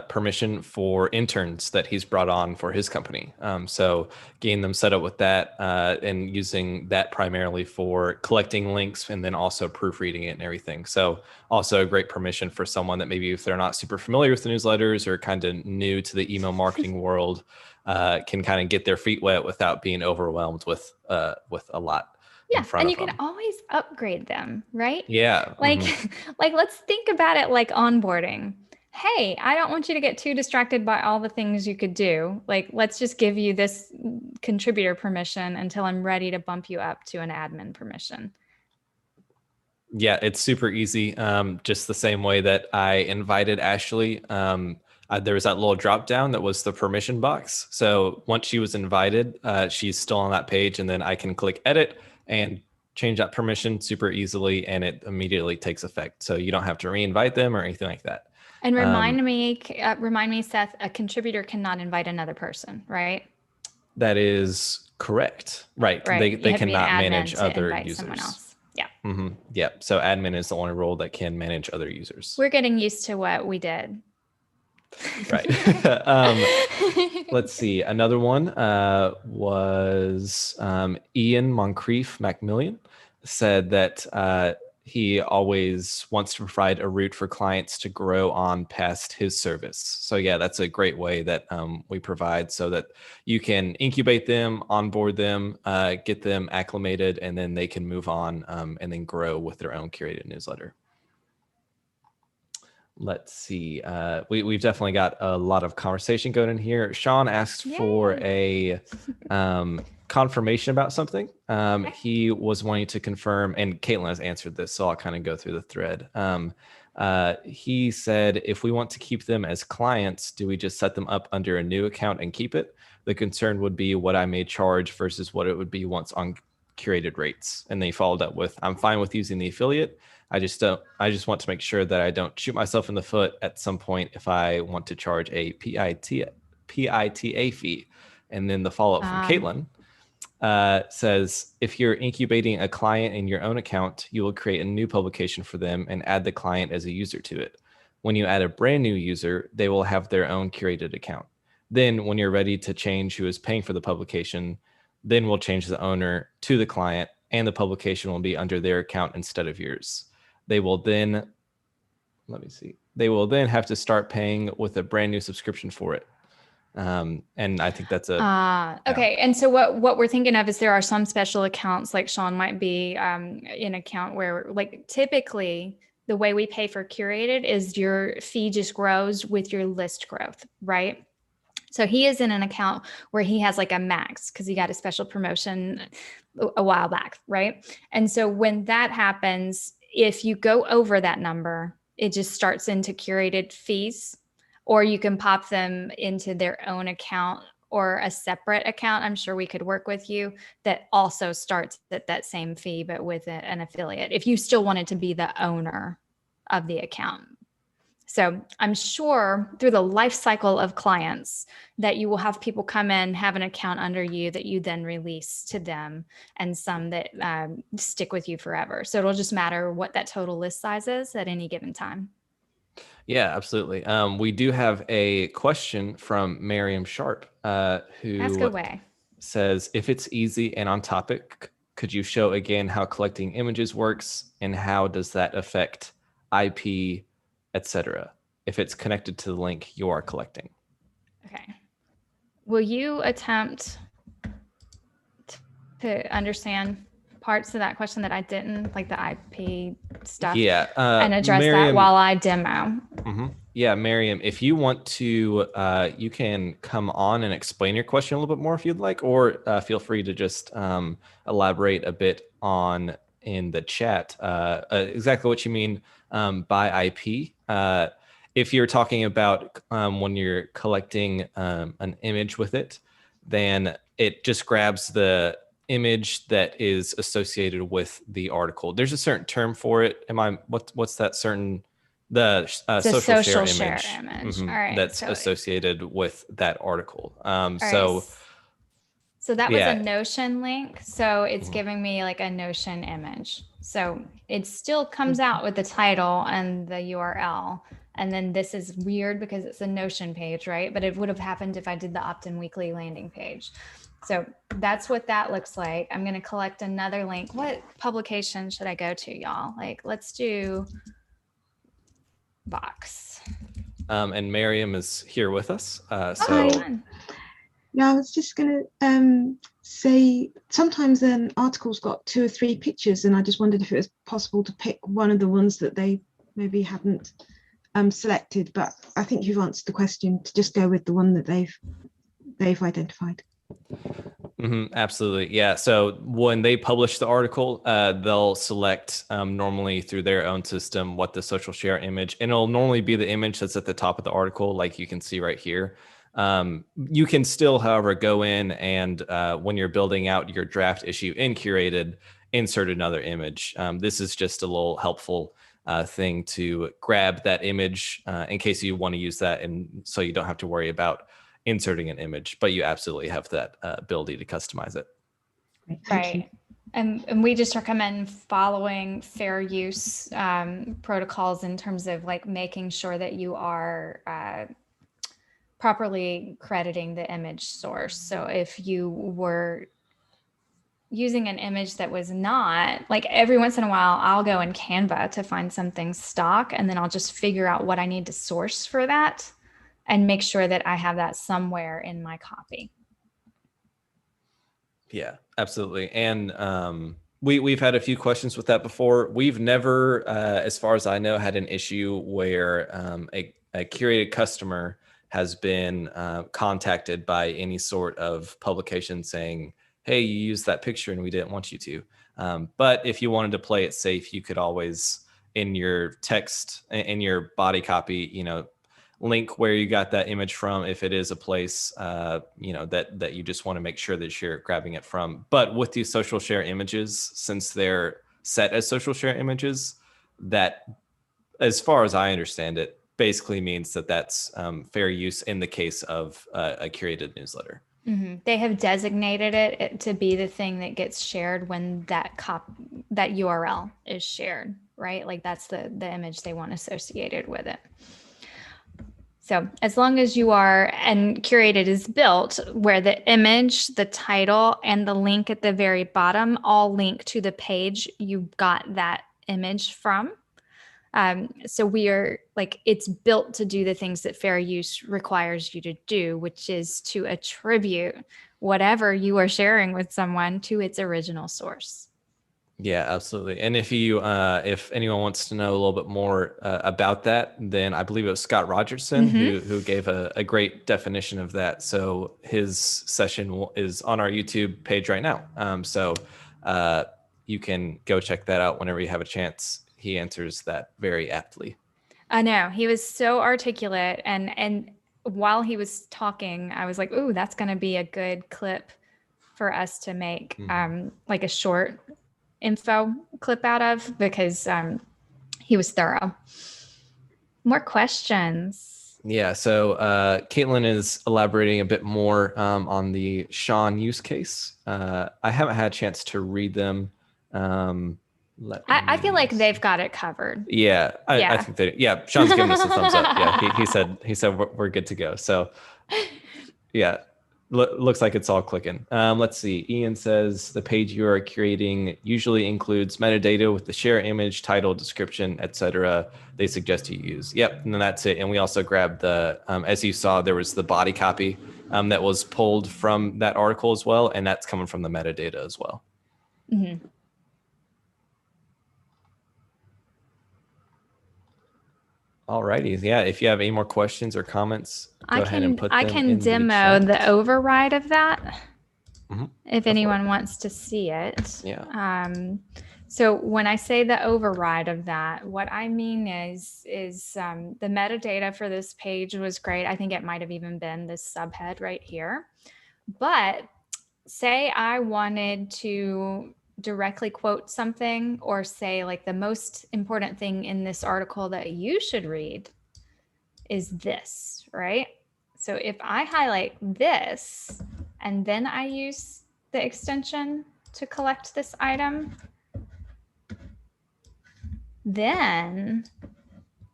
permission for interns that he's brought on for his company. So getting them set up with that and using that primarily for collecting links and then also proofreading it and everything. So also a great permission for someone that maybe if they're not super familiar with the newsletters or kind of new to the email marketing world, can kind of get their feet wet without being overwhelmed with a lot. Yeah, and you can always upgrade them, right? Yeah. Like, like let's think about it like onboarding. Hey, I don't want you to get too distracted by all the things you could do. Like, let's just give you this contributor permission until I'm ready to bump you up to an admin permission. Yeah, it's super easy. Just the same way that I invited Ashley. There was that little drop down that was the permission box. So once she was invited, she's still on that page, and then I can click edit and change that permission super easily, and it immediately takes effect. So you don't have to reinvite them or anything like that. And remind me, Seth, a contributor cannot invite another person, right? That is correct. Right. They cannot manage other users. Yeah. Yeah. So admin is the only role that can manage other users. We're getting used to what we did. Right. Let's see. Another one was Ian Moncrief Macmillan said that he always wants to provide a route for clients to grow on past his service. So yeah, that's a great way that we provide so that you can incubate them, onboard them, get them acclimated, and then they can move on and then grow with their own curated newsletter. Let's see. We've definitely got a lot of conversation going in here. Sean asks for a confirmation about something. He was wanting to confirm, and Caitlin has answered this, so I'll kind of go through the thread. He said, if we want to keep them as clients, do we just set them up under a new account and keep it? The concern would be what I may charge versus what it would be once on curated rates. And they followed up with, I'm fine with using the affiliate. I just want to make sure that I don't shoot myself in the foot at some point if I want to charge a PITA fee. And then the follow-up from Caitlin says, if you're incubating a client in your own account, you will create a new publication for them and add the client as a user to it. When you add a brand new user, they will have their own curated account. Then when you're ready to change who is paying for the publication, then we'll change the owner to the client, and the publication will be under their account instead of yours. They will then, let me see, they will then have to start paying with a brand new subscription for it. And I think that's okay. And so what we're thinking of is there are some special accounts, like Sean might be in account where, like, typically the way we pay for Curated is your fee just grows with your list growth, right? So he is in an account where he has like a max because he got a special promotion a while back, right? And so when that happens, if you go over that number, it just starts into Curated fees, or you can pop them into their own account or a separate account. I'm sure we could work with you that also starts at that same fee, but with an affiliate, if you still wanted to be the owner of the account. So I'm sure through the life cycle of clients that you will have people come in, have an account under you that you then release to them, and some that stick with you forever. So it'll just matter what that total list size is at any given time. Yeah, absolutely. We do have a question from Miriam Sharp, who Ask away. says, if it's easy and on topic, could you show again how collecting images works, and how does that affect IP, etc., if it's connected to the link you are collecting? Okay. Will you attempt to understand parts of that question that I didn't, like the IP stuff, and address Miriam, that while I demo? Yeah, Miriam, if you want to, you can come on and explain your question a little bit more if you'd like, or feel free to just elaborate a bit on in the chat exactly what you mean by IP. If you're talking about when you're collecting an image with it, then it just grabs the image that is associated with the article. There's a certain term for it. What's that certain? The social share image, All right, that's associated with that article. So that was yeah. a Notion link. So it's giving me like a Notion image. So it still comes out with the title and the URL. And then this is weird because it's a Notion page, right? But it would have happened if I did the Opt-in Weekly landing page. So that's what that looks like. I'm going to collect another link. What publication should I go to, y'all? Like, let's do Box. And Miriam is here with us. Yeah, I was just going to say sometimes an article's got 2 or 3 pictures, and I just wondered if it was possible to pick one of the ones that they maybe hadn't selected. But I think you've answered the question, to just go with the one that they've identified. Absolutely. Yeah. So when they publish the article, they'll select normally through their own system what the social share image, and it'll normally be the image that's at the top of the article, like you can see right here. You can still, however, go in and when you're building out your draft issue in Curated, insert another image. This is just a little helpful thing to grab that image in case you want to use that, and so you don't have to worry about inserting an image, but you absolutely have that ability to customize it. Right. And we just recommend following fair use protocols in terms of like making sure that you are properly crediting the image source. So if you were using an image that was not, like, every once in a while, I'll go in Canva to find something stock, and then I'll just figure out what I need to source for that and make sure that I have that somewhere in my copy. Yeah, absolutely. And we've had a few questions with that before. We've never, as far as I know, had an issue where a curated customer has been contacted by any sort of publication saying, hey, you used that picture and we didn't want you to. But if you wanted to play it safe, you could always, in your text, in your body copy, link where you got that image from, if it is a place that you just want to make sure that you're grabbing it from. But with these social share images, since they're set as social share images, that, as far as I understand it, basically means that that's fair use in the case of a curated newsletter. They have designated it to be the thing that gets shared when that URL is shared, right? Like that's the image they want associated with it. So as long as you are, and Curated is built where the image, the title, and the link at the very bottom all link to the page you got that image from. So we are like, it's built to do the things that fair use requires you to do, which is to attribute whatever you are sharing with someone to its original source. Yeah, absolutely. And if anyone wants to know a little bit more about that, then I believe it was Scott Rogerson who gave a great definition of that. So his session is on our YouTube page right now. So you can go check that out whenever you have a chance. He answers that very aptly. I know, he was so articulate, and while he was talking, I was like, "Ooh, that's going to be a good clip for us to make, like a short info clip out of," because he was thorough. More questions? Yeah, so Caitlin is elaborating a bit more on the Sean use case. I haven't had a chance to read them. I feel like they've got it covered. Yeah, I think they. Yeah, Sean's giving us a thumbs up. Yeah, he said we're good to go. So, yeah, looks like it's all clicking. Let's see. Ian says the page you are curating usually includes metadata with the share image, title, description, etc. They suggest you use. Yep, and then that's it. And we also grabbed the, as you saw, there was the body copy that was pulled from that article as well, and that's coming from the metadata as well. Mm-hmm. Alrighty, yeah. If you have any more questions or comments, go ahead and put them in the chat. I can demo the override of that if anyone wants to see it. Yeah. So when I say the override of that, what I mean is the metadata for this page was great. I think it might have even been this subhead right here. But say I wanted to directly quote something, or say like the most important thing in this article that you should read is this, right? So if I highlight this and then I use the extension to collect this item, then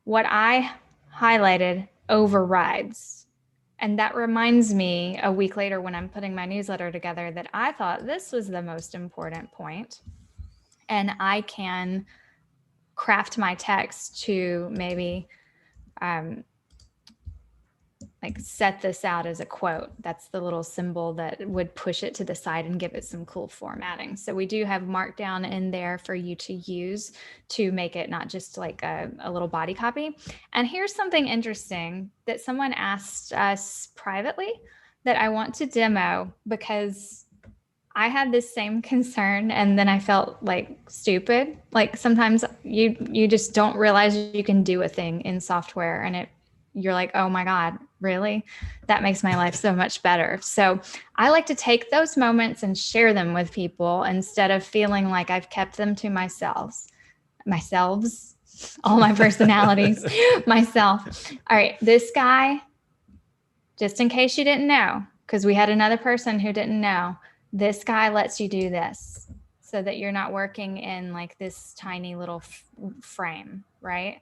what I highlighted overrides. And that reminds me a week later when I'm putting my newsletter together that I thought this was the most important point. And I can craft my text to maybe like set this out as a quote. That's the little symbol that would push it to the side and give it some cool formatting. So we do have Markdown in there for you to use to make it not just like a little body copy. And here's something interesting that someone asked us privately that I want to demo, because I had this same concern and then I felt like stupid. Like sometimes you just don't realize you can do a thing in software and you're like, oh my God, really? That makes my life so much better. So I like to take those moments and share them with people instead of feeling like I've kept them to myself, all my personalities, myself. All right, this guy, just in case you didn't know, because we had another person who didn't know, this guy lets you do this so that you're not working in like this tiny little frame, right?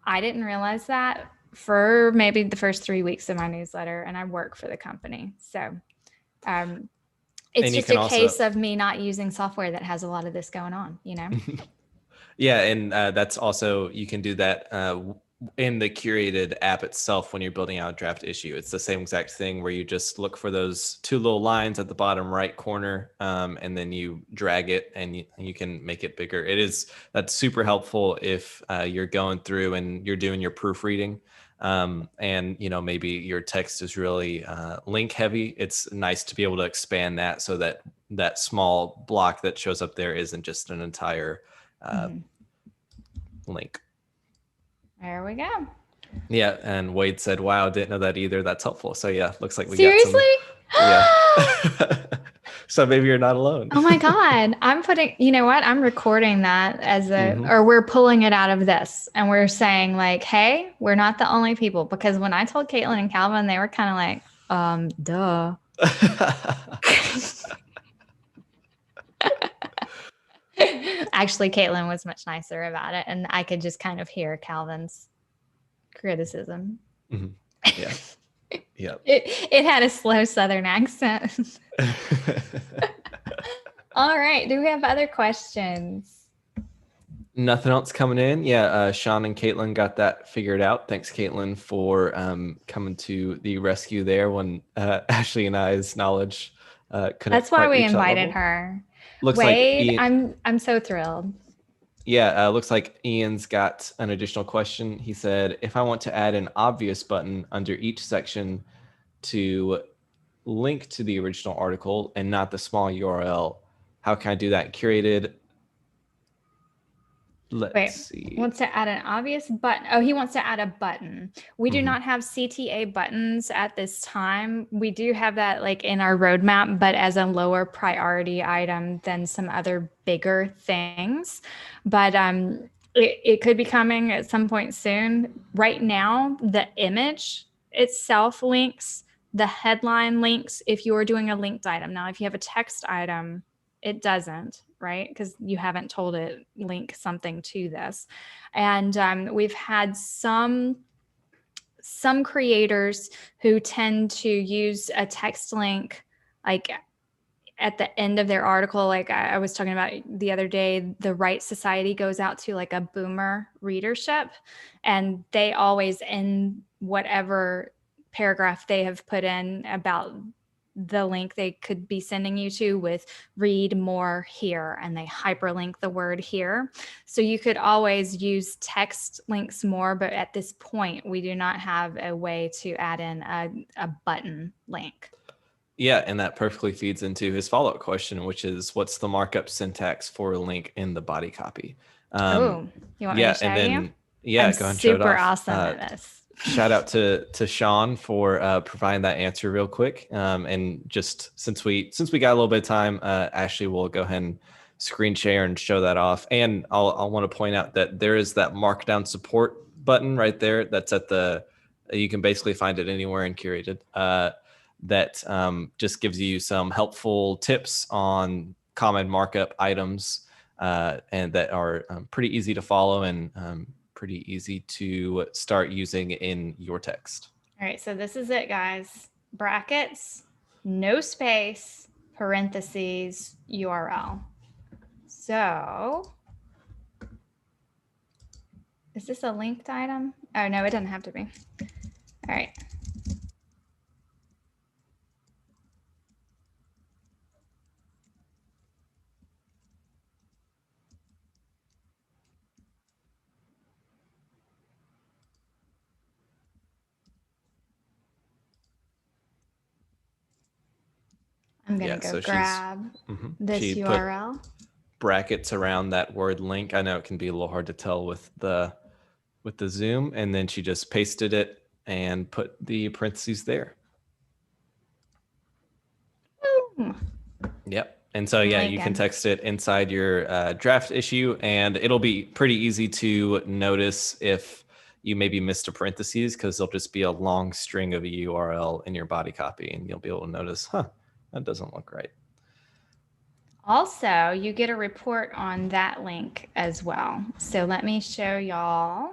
I didn't realize that for maybe the first 3 weeks of my newsletter, and I work for the company. So it's just a case of me not using software that has a lot of this going on, you know? Yeah. And that's also, you can do that in the Curated app itself when you're building out a draft issue. It's the same exact thing where you just look for those two little lines at the bottom right corner, and then you drag it and you can make it bigger. That's super helpful if you're going through and you're doing your proofreading. And maybe your text is really link heavy. It's nice to be able to expand that so that small block that shows up there isn't just an entire link. There we go. Yeah, and Wade said, "Wow, didn't know that either. That's helpful." So yeah, looks like we seriously got some. Yeah. So maybe you're not alone. Oh my God. You know what? I'm recording that as or we're pulling it out of this and we're saying like, hey, we're not the only people. Because when I told Caitlin and Calvin, they were kind of like, duh. Actually, Caitlin was much nicer about it. And I could just kind of hear Calvin's criticism. Yeah. Yep. It had a slow Southern accent. All right. Do we have other questions? Nothing else coming in. Yeah, Sean and Caitlin got that figured out. Thanks, Caitlin, for coming to the rescue there when Ashley and I's knowledge couldn't That's why quite we reach that invited level. her. Looks Wade, like Ian, I'm so thrilled. yeah, looks like Ian's got an additional question. He said, if I want to add an obvious button under each section to link to the original article and not the small URL, how can I do that? Curated. Let's see. Wants to add an obvious button. Oh, he wants to add a button. We do Mhm. not have CTA buttons at this time. We do have that like in our roadmap, but as a lower priority item than some other bigger things. But it could be coming at some point soon. Right now, the image itself links, the headline links if you are doing a linked item. Now, if you have a text item, it doesn't, right? Because you haven't told it link something to this. And we've had some creators who tend to use a text link like at the end of their article. Like I was talking about the other day, the Right Society goes out to like a boomer readership, and they always end whatever paragraph they have put in about the link they could be sending you to with read more here, and they hyperlink the word here. So you could always use text links more, but at this point we do not have a way to add in a button link. Yeah, and that perfectly feeds into his follow-up question, which is, what's the markup syntax for a link in the body copy? Oh, you want me to show and then you? yeah, I'm go ahead and show it super off. awesome at this. Shout out to Sean for providing that answer real quick. And just since we got a little bit of time, Ashley will go ahead and screen share and show that off. And I'll want to point out that there is that Markdown Support button right there. That's at the, you can basically find it anywhere in Curated. That just gives you some helpful tips on common markup items, and that are pretty easy to follow and pretty easy to start using in your text. All right, so this is it, guys. Brackets, no space, parentheses, URL. So is this a linked item? Oh, no, it doesn't have to be. All right. I'm going to go grab this URL. Brackets around that word link. I know it can be a little hard to tell with the zoom, and then she just pasted it and put the parentheses there. Boom. Yep. And so, yeah, you can text it inside your draft issue, and it'll be pretty easy to notice if you maybe missed a parentheses, because there'll just be a long string of a URL in your body copy, and you'll be able to notice, that doesn't look right. Also, you get a report on that link as well. So let me show y'all.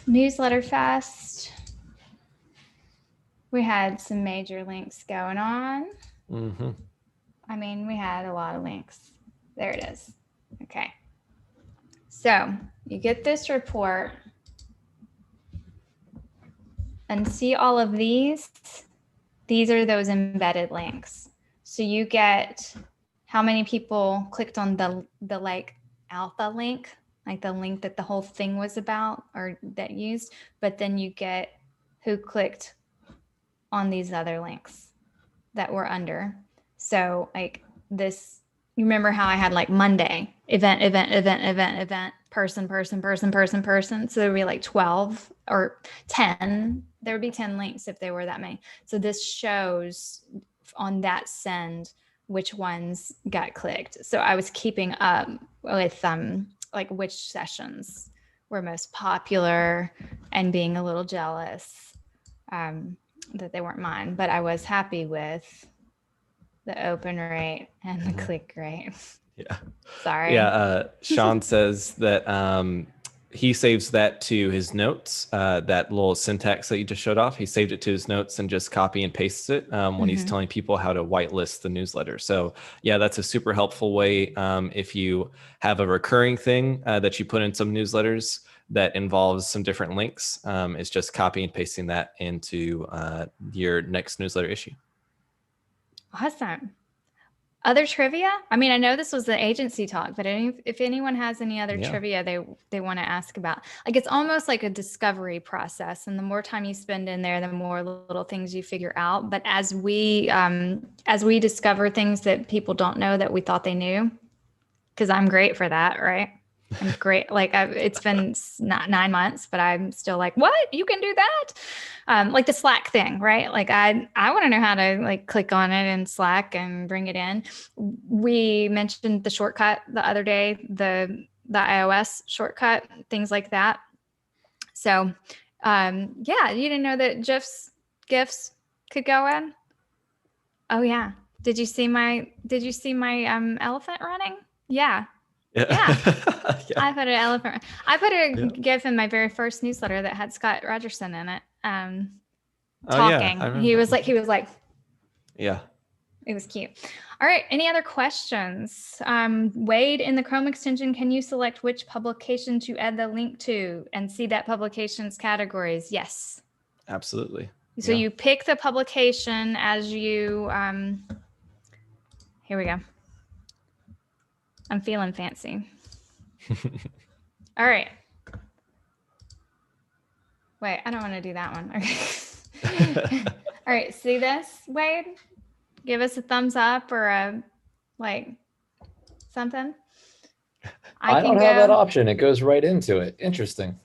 Newsletter Fest. We had some major links going on. I mean, we had a lot of links. There it is. Okay. So you get this report and see all of these. These are those embedded links. So you get how many people clicked on the like alpha link, like the link that the whole thing was about or that used, but then you get who clicked on these other links that were under. So like this, you remember how I had like Monday, event, person. So there would be like 12 or 10. There would be 10 links if there were that many. So this shows on that send which ones got clicked. So I was keeping up with like which sessions were most popular and being a little jealous that they weren't mine, but I was happy with the open rate and the click rate. Yeah. Sorry. Yeah. Sean says that he saves that to his notes. That little syntax that you just showed off, he saved it to his notes and just copy and pastes it when he's telling people how to whitelist the newsletter. So yeah, that's a super helpful way. If you have a recurring thing that you put in some newsletters that involves some different links, it's just copy and pasting that into your next newsletter issue. Awesome. Other trivia? I mean, I know this was the agency talk, but if anyone has any other trivia they want to ask about, like it's almost like a discovery process, and the more time you spend in there, the more little things you figure out. But as we discover things that people don't know that we thought they knew, because I'm great for that, right? I'm great. Like it's been not 9 months, but I'm still like, what? You can do that? Like the Slack thing, right? Like I want to know how to like click on it in Slack and bring it in. We mentioned the shortcut the other day, the iOS shortcut, things like that. So yeah, you didn't know that GIFs could go in? Oh yeah. Did you see my elephant running? Yeah. Yeah. I put an elephant. I put a GIF in my very first newsletter that had Scott Rogerson in it. Talking. Yeah, he was like, yeah. It was cute. All right. Any other questions? Wade, in the Chrome extension, can you select which publication to add the link to and see that publication's categories? Yes. Absolutely. So you pick the publication as you, here we go. I'm feeling fancy. All right. Wait, I don't want to do that one. Okay. All right. See this, Wade? Give us a thumbs up or a something. I don't have that option. It goes right into it. Interesting.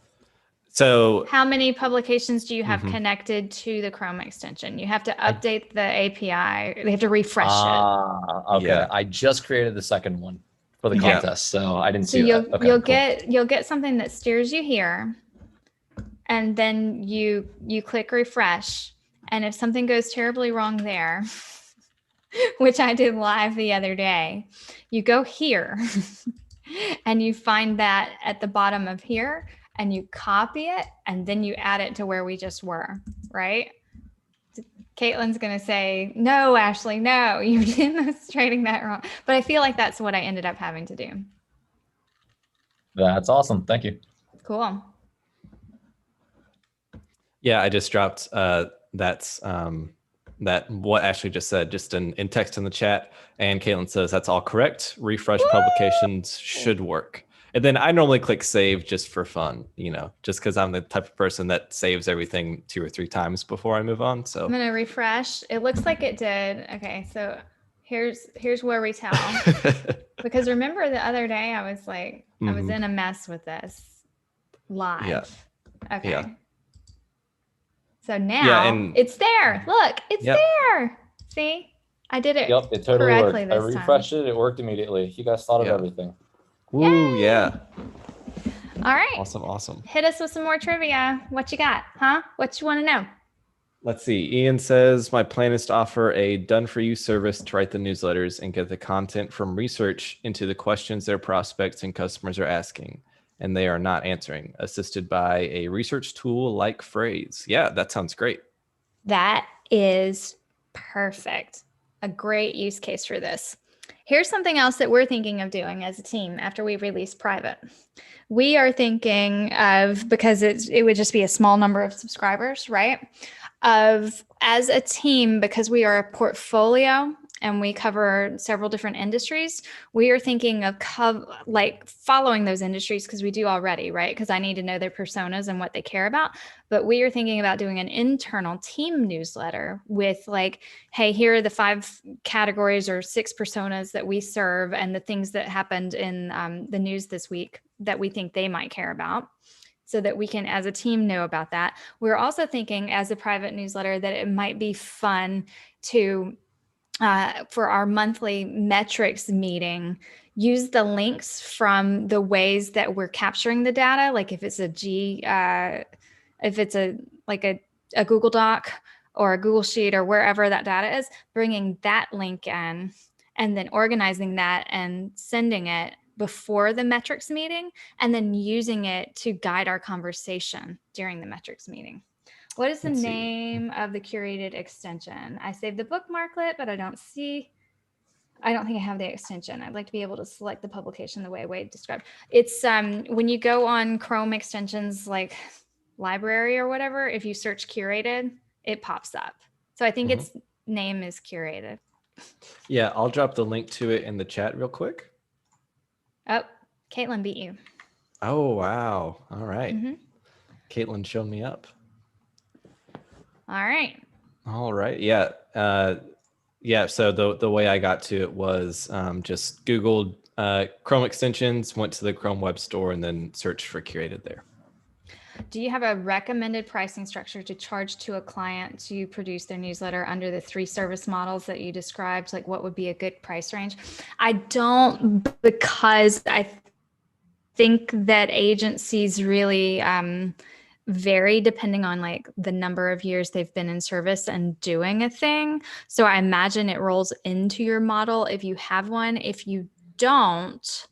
So how many publications do you have connected to the Chrome extension? You have to update the API. They have to refresh it. Okay. Yeah. I just created the second one for the contest, so I didn't see that. Okay, you'll get something that steers you here, and then you click refresh, and if something goes terribly wrong there, which I did live the other day, you go here, and you find that at the bottom of here, and you copy it, and then you add it to where we just were, right? Caitlin's going to say, no, Ashley, no, you're demonstrating that wrong. But I feel like that's what I ended up having to do. That's awesome. Thank you. Cool. Yeah, I just dropped that what Ashley just said, just in text in the chat. And Caitlin says that's all correct. Refresh publications should work. And then I normally click save just for fun, just because I'm the type of person that saves everything 2 or 3 times before I move on. So I'm going to refresh. It looks like it did. Okay. So here's where we tell. Because remember the other day I was like, I was in a mess with this live. Yeah. Okay. Yeah. So now it's there. Look, it's there. See, I did it. Yep, it totally correctly worked. I this refreshed time. it. It worked immediately. You guys thought of everything. Woo, yeah. All right. Awesome. Hit us with some more trivia. What you got, huh? What you want to know? Let's see. Ian says, my plan is to offer a done-for-you service to write the newsletters and get the content from research into the questions their prospects and customers are asking, and they are not answering, assisted by a research tool like Phrase. Yeah, that sounds great. That is perfect. A great use case for this. Here's something else that we're thinking of doing as a team after we release private. We are thinking of, because it would just be a small number of subscribers, right? As a team, because we are a portfolio and we cover several different industries, we are thinking of following those industries, because we do already, right? Because I need to know their personas and what they care about. But we are thinking about doing an internal team newsletter with hey, here are the 5 categories or 6 personas that we serve and the things that happened in the news this week that we think they might care about, so that we can, as a team, know about that. We're also thinking as a private newsletter that it might be fun to, for our monthly metrics meeting, use the links from the ways that we're capturing the data. Like if it's a Google Doc or a Google Sheet or wherever that data is, bringing that link in and then organizing that and sending it before the metrics meeting, and then using it to guide our conversation during the metrics meeting. What is the name of the curated extension? I saved the bookmarklet, but I don't think I have the extension. I'd like to be able to select the publication the way Wade described. It's when you go on Chrome extensions like library or whatever, if you search curated, it pops up. So I think its name is curated. Yeah, I'll drop the link to it in the chat real quick. Oh, Caitlin beat you. Oh, wow. All right. Caitlin showed me up. All right. All right. Yeah. Yeah. So the way I got to it was just Googled Chrome extensions, went to the Chrome Web Store, and then searched for curated there. Do you have a recommended pricing structure to charge to a client to produce their newsletter under the 3 service models that you described? Like, what would be a good price range? I don't, because I think that agencies really vary depending on like the number of years they've been in service and doing a thing. So I imagine it rolls into your model if you have one. If you don't,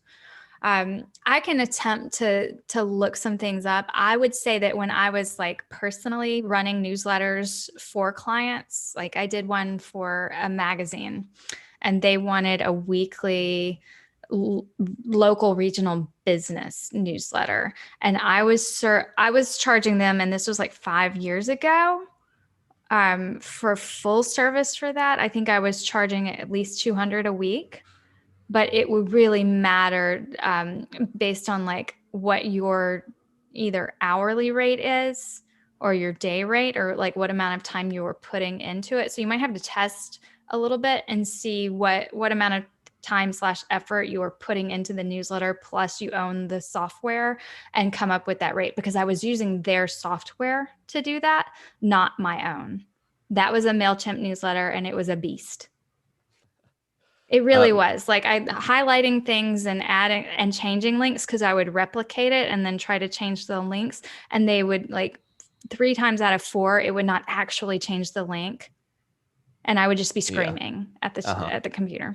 I can attempt to look some things up. I would say that when I was like personally running newsletters for clients, like I did one for a magazine and they wanted a weekly local regional business newsletter. And I was charging them, and this was like 5 years ago, for full service for that. I think I was charging at least $200 a week. But it would really matter based on like what your either hourly rate is or your day rate, or like what amount of time you were putting into it. So you might have to test a little bit and see what amount of time / effort you are putting into the newsletter, plus you own the software, and come up with that rate, because I was using their software to do that, not my own. That was a MailChimp newsletter and it was a beast. It really was. Like I highlighting things and adding and changing links, because I would replicate it and then try to change the links, and they would like 3 times out of 4 it would not actually change the link, and I would just be screaming at the computer.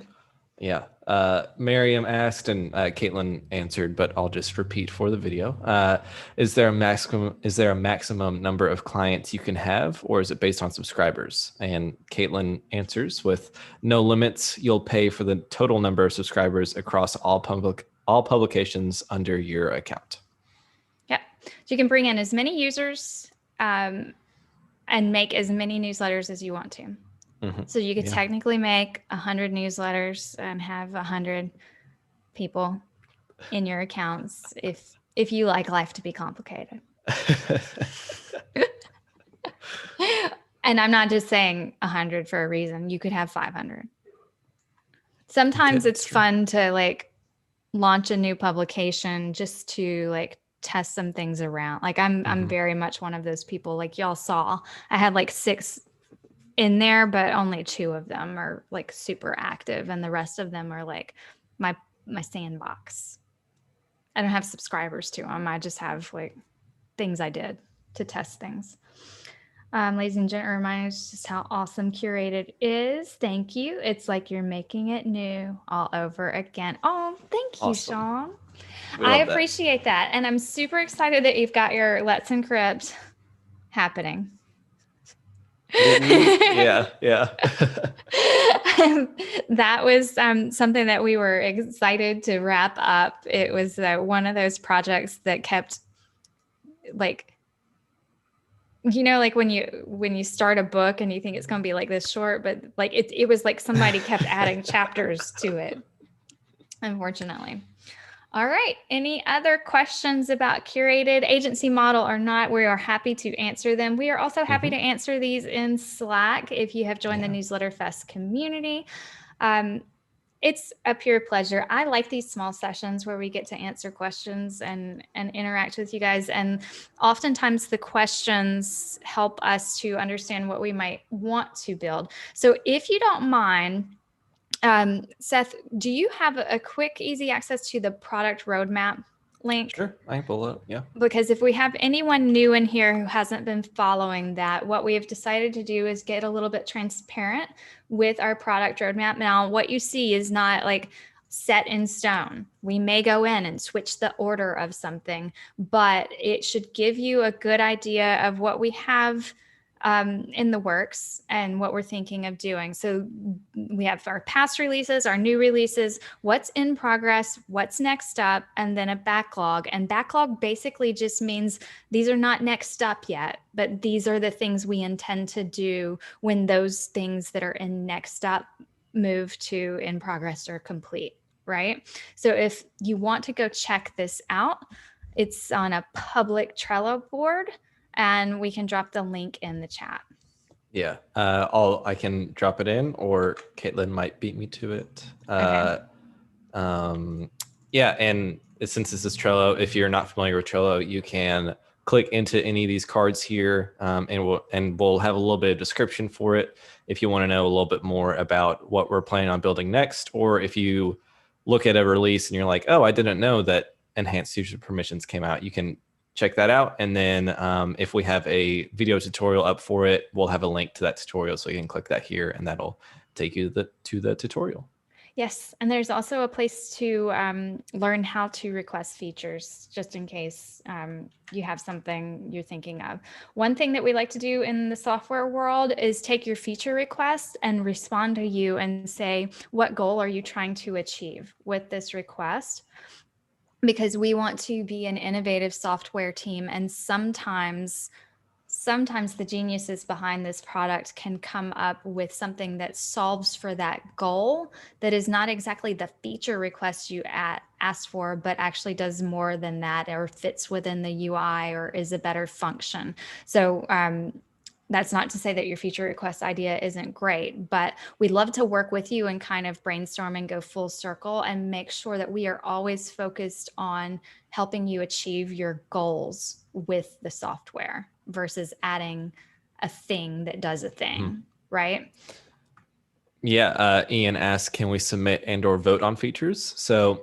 Yeah. Miriam asked, and Caitlin answered, but I'll just repeat for the video. Is there a maximum number of clients you can have, or is it based on subscribers? And Caitlin answers with no limits. You'll pay for the total number of subscribers across all publications under your account. Yeah. So you can bring in as many users and make as many newsletters as you want to. So you could technically make 100 newsletters and have 100 people in your accounts if you like life to be complicated. And I'm not just saying 100 for a reason. You could have 500. Sometimes it's fun to like launch a new publication just to like test some things around. Like I'm very much one of those people. Like y'all saw, I had like 6 in there, but only 2 of them are like super active, and the rest of them are like my sandbox. I don't have subscribers to them. I just have like things I did to test things. Ladies and gentlemen, remind us just how awesome Curated is. Thank you. It's like you're making it new all over again. Oh, thank you, Sean. I appreciate that. And I'm super excited that you've got your Let's Encrypt happening. Yeah. That was something that we were excited to wrap up. It was one of those projects that kept like, you know, like when you start a book and you think it's going to be like this short, but like it was like somebody kept adding chapters to it, unfortunately. All right. Any other questions about Curated agency model or not? We are happy to answer them. We are also happy to answer these in Slack if you have joined the Newsletter Fest community. It's a pure pleasure. I like these small sessions where we get to answer questions and interact with you guys. And oftentimes the questions help us to understand what we might want to build. So if you don't mind, Seth, do you have a quick, easy access to the product roadmap link? Sure, I can pull it up, yeah. Because if we have anyone new in here who hasn't been following that, what we have decided to do is get a little bit transparent with our product roadmap. Now, what you see is not like set in stone. We may go in and switch the order of something, but it should give you a good idea of what we have in the works and what we're thinking of doing. So we have our past releases, our new releases, what's in progress, what's next up, and then a backlog. And backlog basically just means these are not next up yet, but these are the things we intend to do when those things that are in next up move to in progress or complete, right? So if you want to go check this out, it's on a public Trello board, and we can drop the link in the chat. Yeah, I can drop it in, or Caitlin might beat me to it. Okay. Yeah, and since this is Trello, if you're not familiar with Trello, you can click into any of these cards here, and we'll have a little bit of description for it if you want to know a little bit more about what we're planning on building next, or if you look at a release and you're like, oh, I didn't know that enhanced user permissions came out, you can check that out. And then if we have a video tutorial up for it, we'll have a link to that tutorial, so you can click that here and that'll take you to the tutorial. Yes, and there's also a place to learn how to request features, just in case you have something you're thinking of. One thing that we like to do in the software world is take your feature request and respond to you and say, what goal are you trying to achieve with this request? Because we want to be an innovative software team, and sometimes the geniuses behind this product can come up with something that solves for that goal that is not exactly the feature request you asked for, but actually does more than that, or fits within the UI, or is a better function. So that's not to say that your feature request idea isn't great, but we'd love to work with you and kind of brainstorm and go full circle and make sure that we are always focused on helping you achieve your goals with the software versus adding a thing that does a thing, right? Yeah, Ian asked, can we submit and or vote on features? So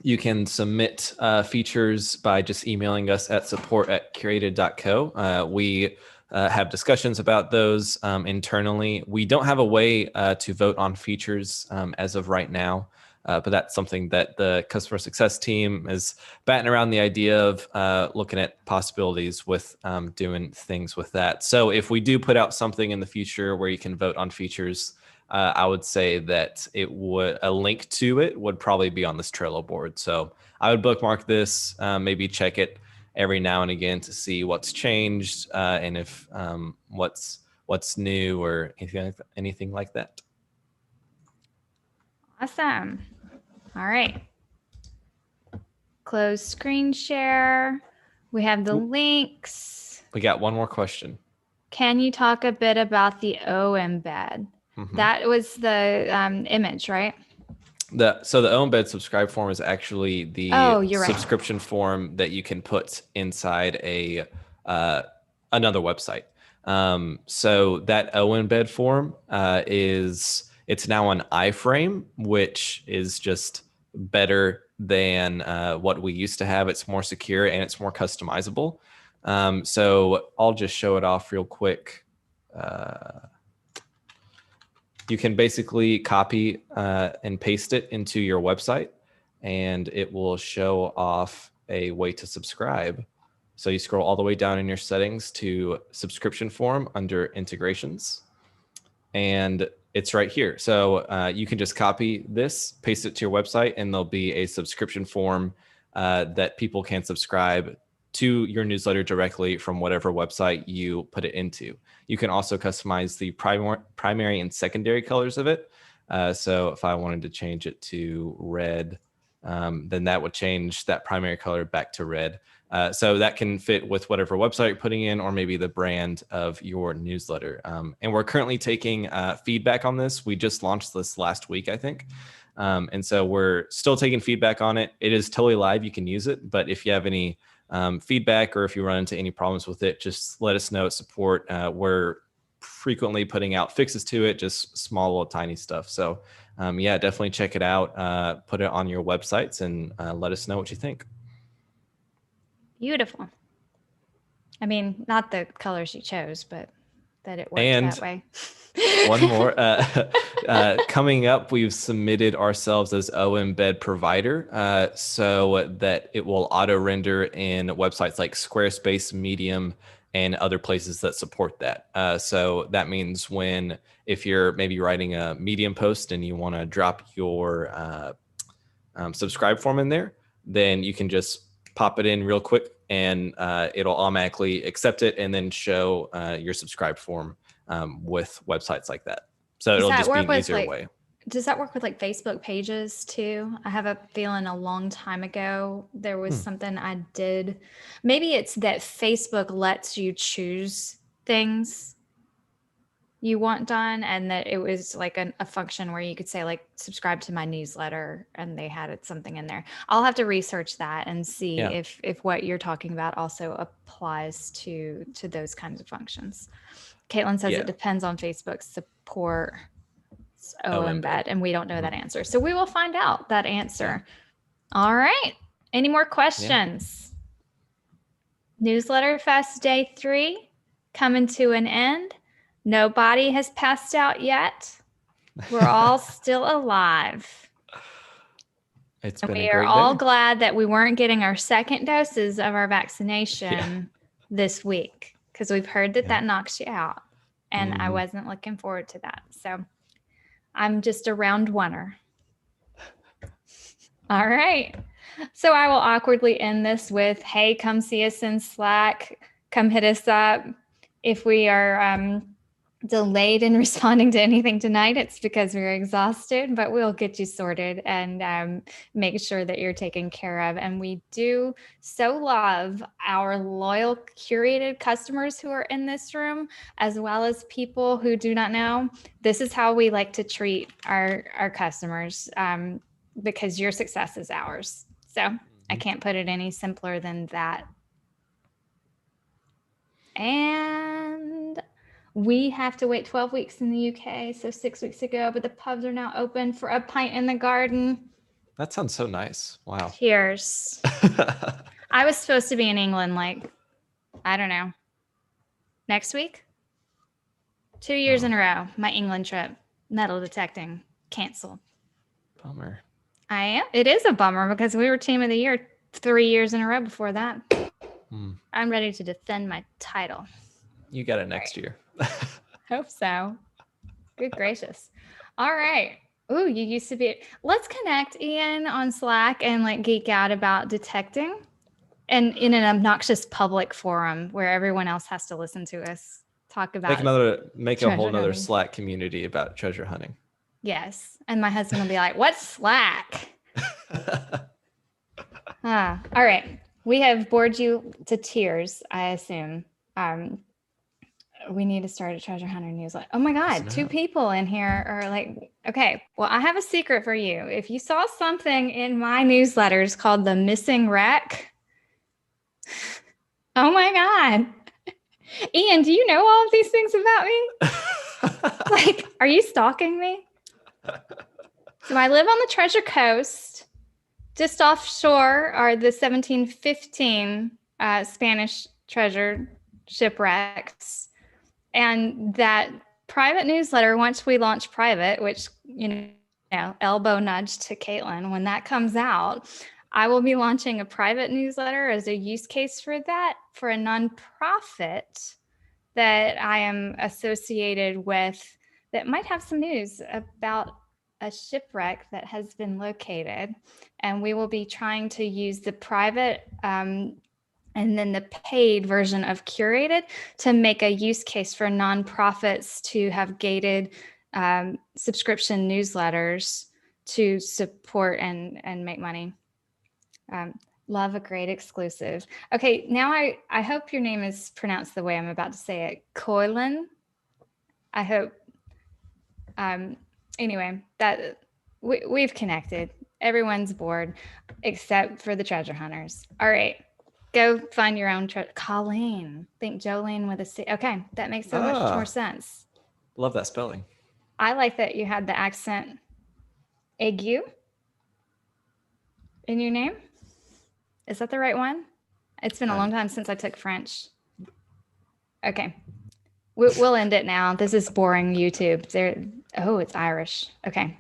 you can submit features by just emailing us at support@curated.co. We have discussions about those internally. We don't have a way to vote on features as of right now, but that's something that the customer success team is batting around the idea of looking at possibilities with doing things with that. So if we do put out something in the future where you can vote on features, I would say that a link to it would probably be on this Trello board. So I would bookmark this, maybe check it every now and again to see what's changed and if what's new or anything like that. Awesome. All right. Close screen share. We have the links. We got one more question. Can you talk a bit about the O embed? That was the image, right? So the O-embed subscribe form is actually the subscription form that you can put inside another website. So that O-embed form it's now on iframe, which is just better than what we used to have. It's more secure and it's more customizable. So I'll just show it off real quick. You can basically copy and paste it into your website, and it will show off a way to subscribe. So you scroll all the way down in your settings to subscription form under integrations, and it's right here. So you can just copy this, paste it to your website, and there'll be a subscription form that people can subscribe to your newsletter directly from whatever website you put it into. You can also customize the primary and secondary colors of it. So if I wanted to change it to red, then that would change that primary color back to red. So that can fit with whatever website you're putting in, or maybe the brand of your newsletter. And we're currently taking feedback on this. We just launched this last week, I think. And so we're still taking feedback on it. It is totally live. You can use it. But if you have any feedback, or if you run into any problems with it, just let us know at support. We're frequently putting out fixes to it, just small little tiny stuff. So yeah, definitely check it out, put it on your websites, and let us know what you think. Beautiful. I mean, not the colors you chose, but that it works And that way. one more coming up, we've submitted ourselves as OEmbed provider so that it will auto render in websites like Squarespace, Medium, and other places that support that. So that means if you're maybe writing a Medium post and you want to drop your subscribe form in there, then you can just pop it in real quick and it'll automatically accept it and then show your subscribe form with websites like that. So it'll just be an easier way. Does that work with like Facebook pages too? I have a feeling a long time ago there was something I did. Maybe it's that Facebook lets you choose things you want done, and that it was like a function where you could say like subscribe to my newsletter, and they had something in there. I'll have to research that and see if what you're talking about also applies to those kinds of functions. Caitlin says it depends on Facebook's support OEmbed, and we don't know that answer. So we will find out that answer. Yeah. All right. Any more questions? Yeah. Newsletter Fest Day 3 coming to an end. Nobody has passed out yet. We're all still alive. It's been we a great are all day. glad that we weren't getting our second doses of our vaccination this week, because we've heard that knocks you out. And I wasn't looking forward to that. So I'm just a round oneer. All right. So I will awkwardly end this with, hey, come see us in Slack. Come hit us up. If we are delayed in responding to anything tonight, it's because we're exhausted, but we'll get you sorted and make sure that you're taken care of. And we do so love our loyal curated customers who are in this room, as well as people who do not know. This is how we like to treat our customers, because your success is ours. So I can't put it any simpler than that. And we have to wait 12 weeks in the UK, so 6 weeks ago, but the pubs are now open for a pint in the garden. That sounds so nice. Wow. Cheers. I was supposed to be in England, like, I don't know, next week? 2 years in a row, my England trip, metal detecting, canceled. Bummer. I am. It is a bummer because we were team of the year 3 years in a row before that. I'm ready to defend my title. You got it next year. Hope so. Good gracious. All right. Ooh, you used to be. Let's connect, Ian, on Slack and like geek out about detecting, and in an obnoxious public forum where everyone else has to listen to us talk about make a whole nother Slack community about treasure hunting. Yes. And my husband will be like, what's Slack? All right. We have bored you to tears, I assume. We need to start a treasure hunter newsletter. Oh my God, 2 people in here are like, okay, well, I have a secret for you. If you saw something in my newsletters called the missing wreck, oh my God. Ian, do you know all of these things about me? Like, are you stalking me? So I live on the Treasure Coast. Just offshore are the 1715 Spanish treasure shipwrecks. And that private newsletter, once we launch private, which, elbow nudge to Caitlin, when that comes out, I will be launching a private newsletter as a use case for that, for a nonprofit that I am associated with that might have some news about a shipwreck that has been located. And we will be trying to use the private and then the paid version of Curated to make a use case for nonprofits to have gated subscription newsletters to support and make money. Love a great exclusive. Okay, now I hope your name is pronounced the way I'm about to say it. Coylin. I hope. Anyway, that we've connected. Everyone's bored except for the treasure hunters. All right. Go find your own Colleen. Think Jolene with a C. Okay, that makes so much more sense. Love that spelling. I like that you had the accent aigu in your name. Is that the right one? It's been a long time since I took French. Okay. We'll end it now. This is boring YouTube. Oh, it's Irish. Okay.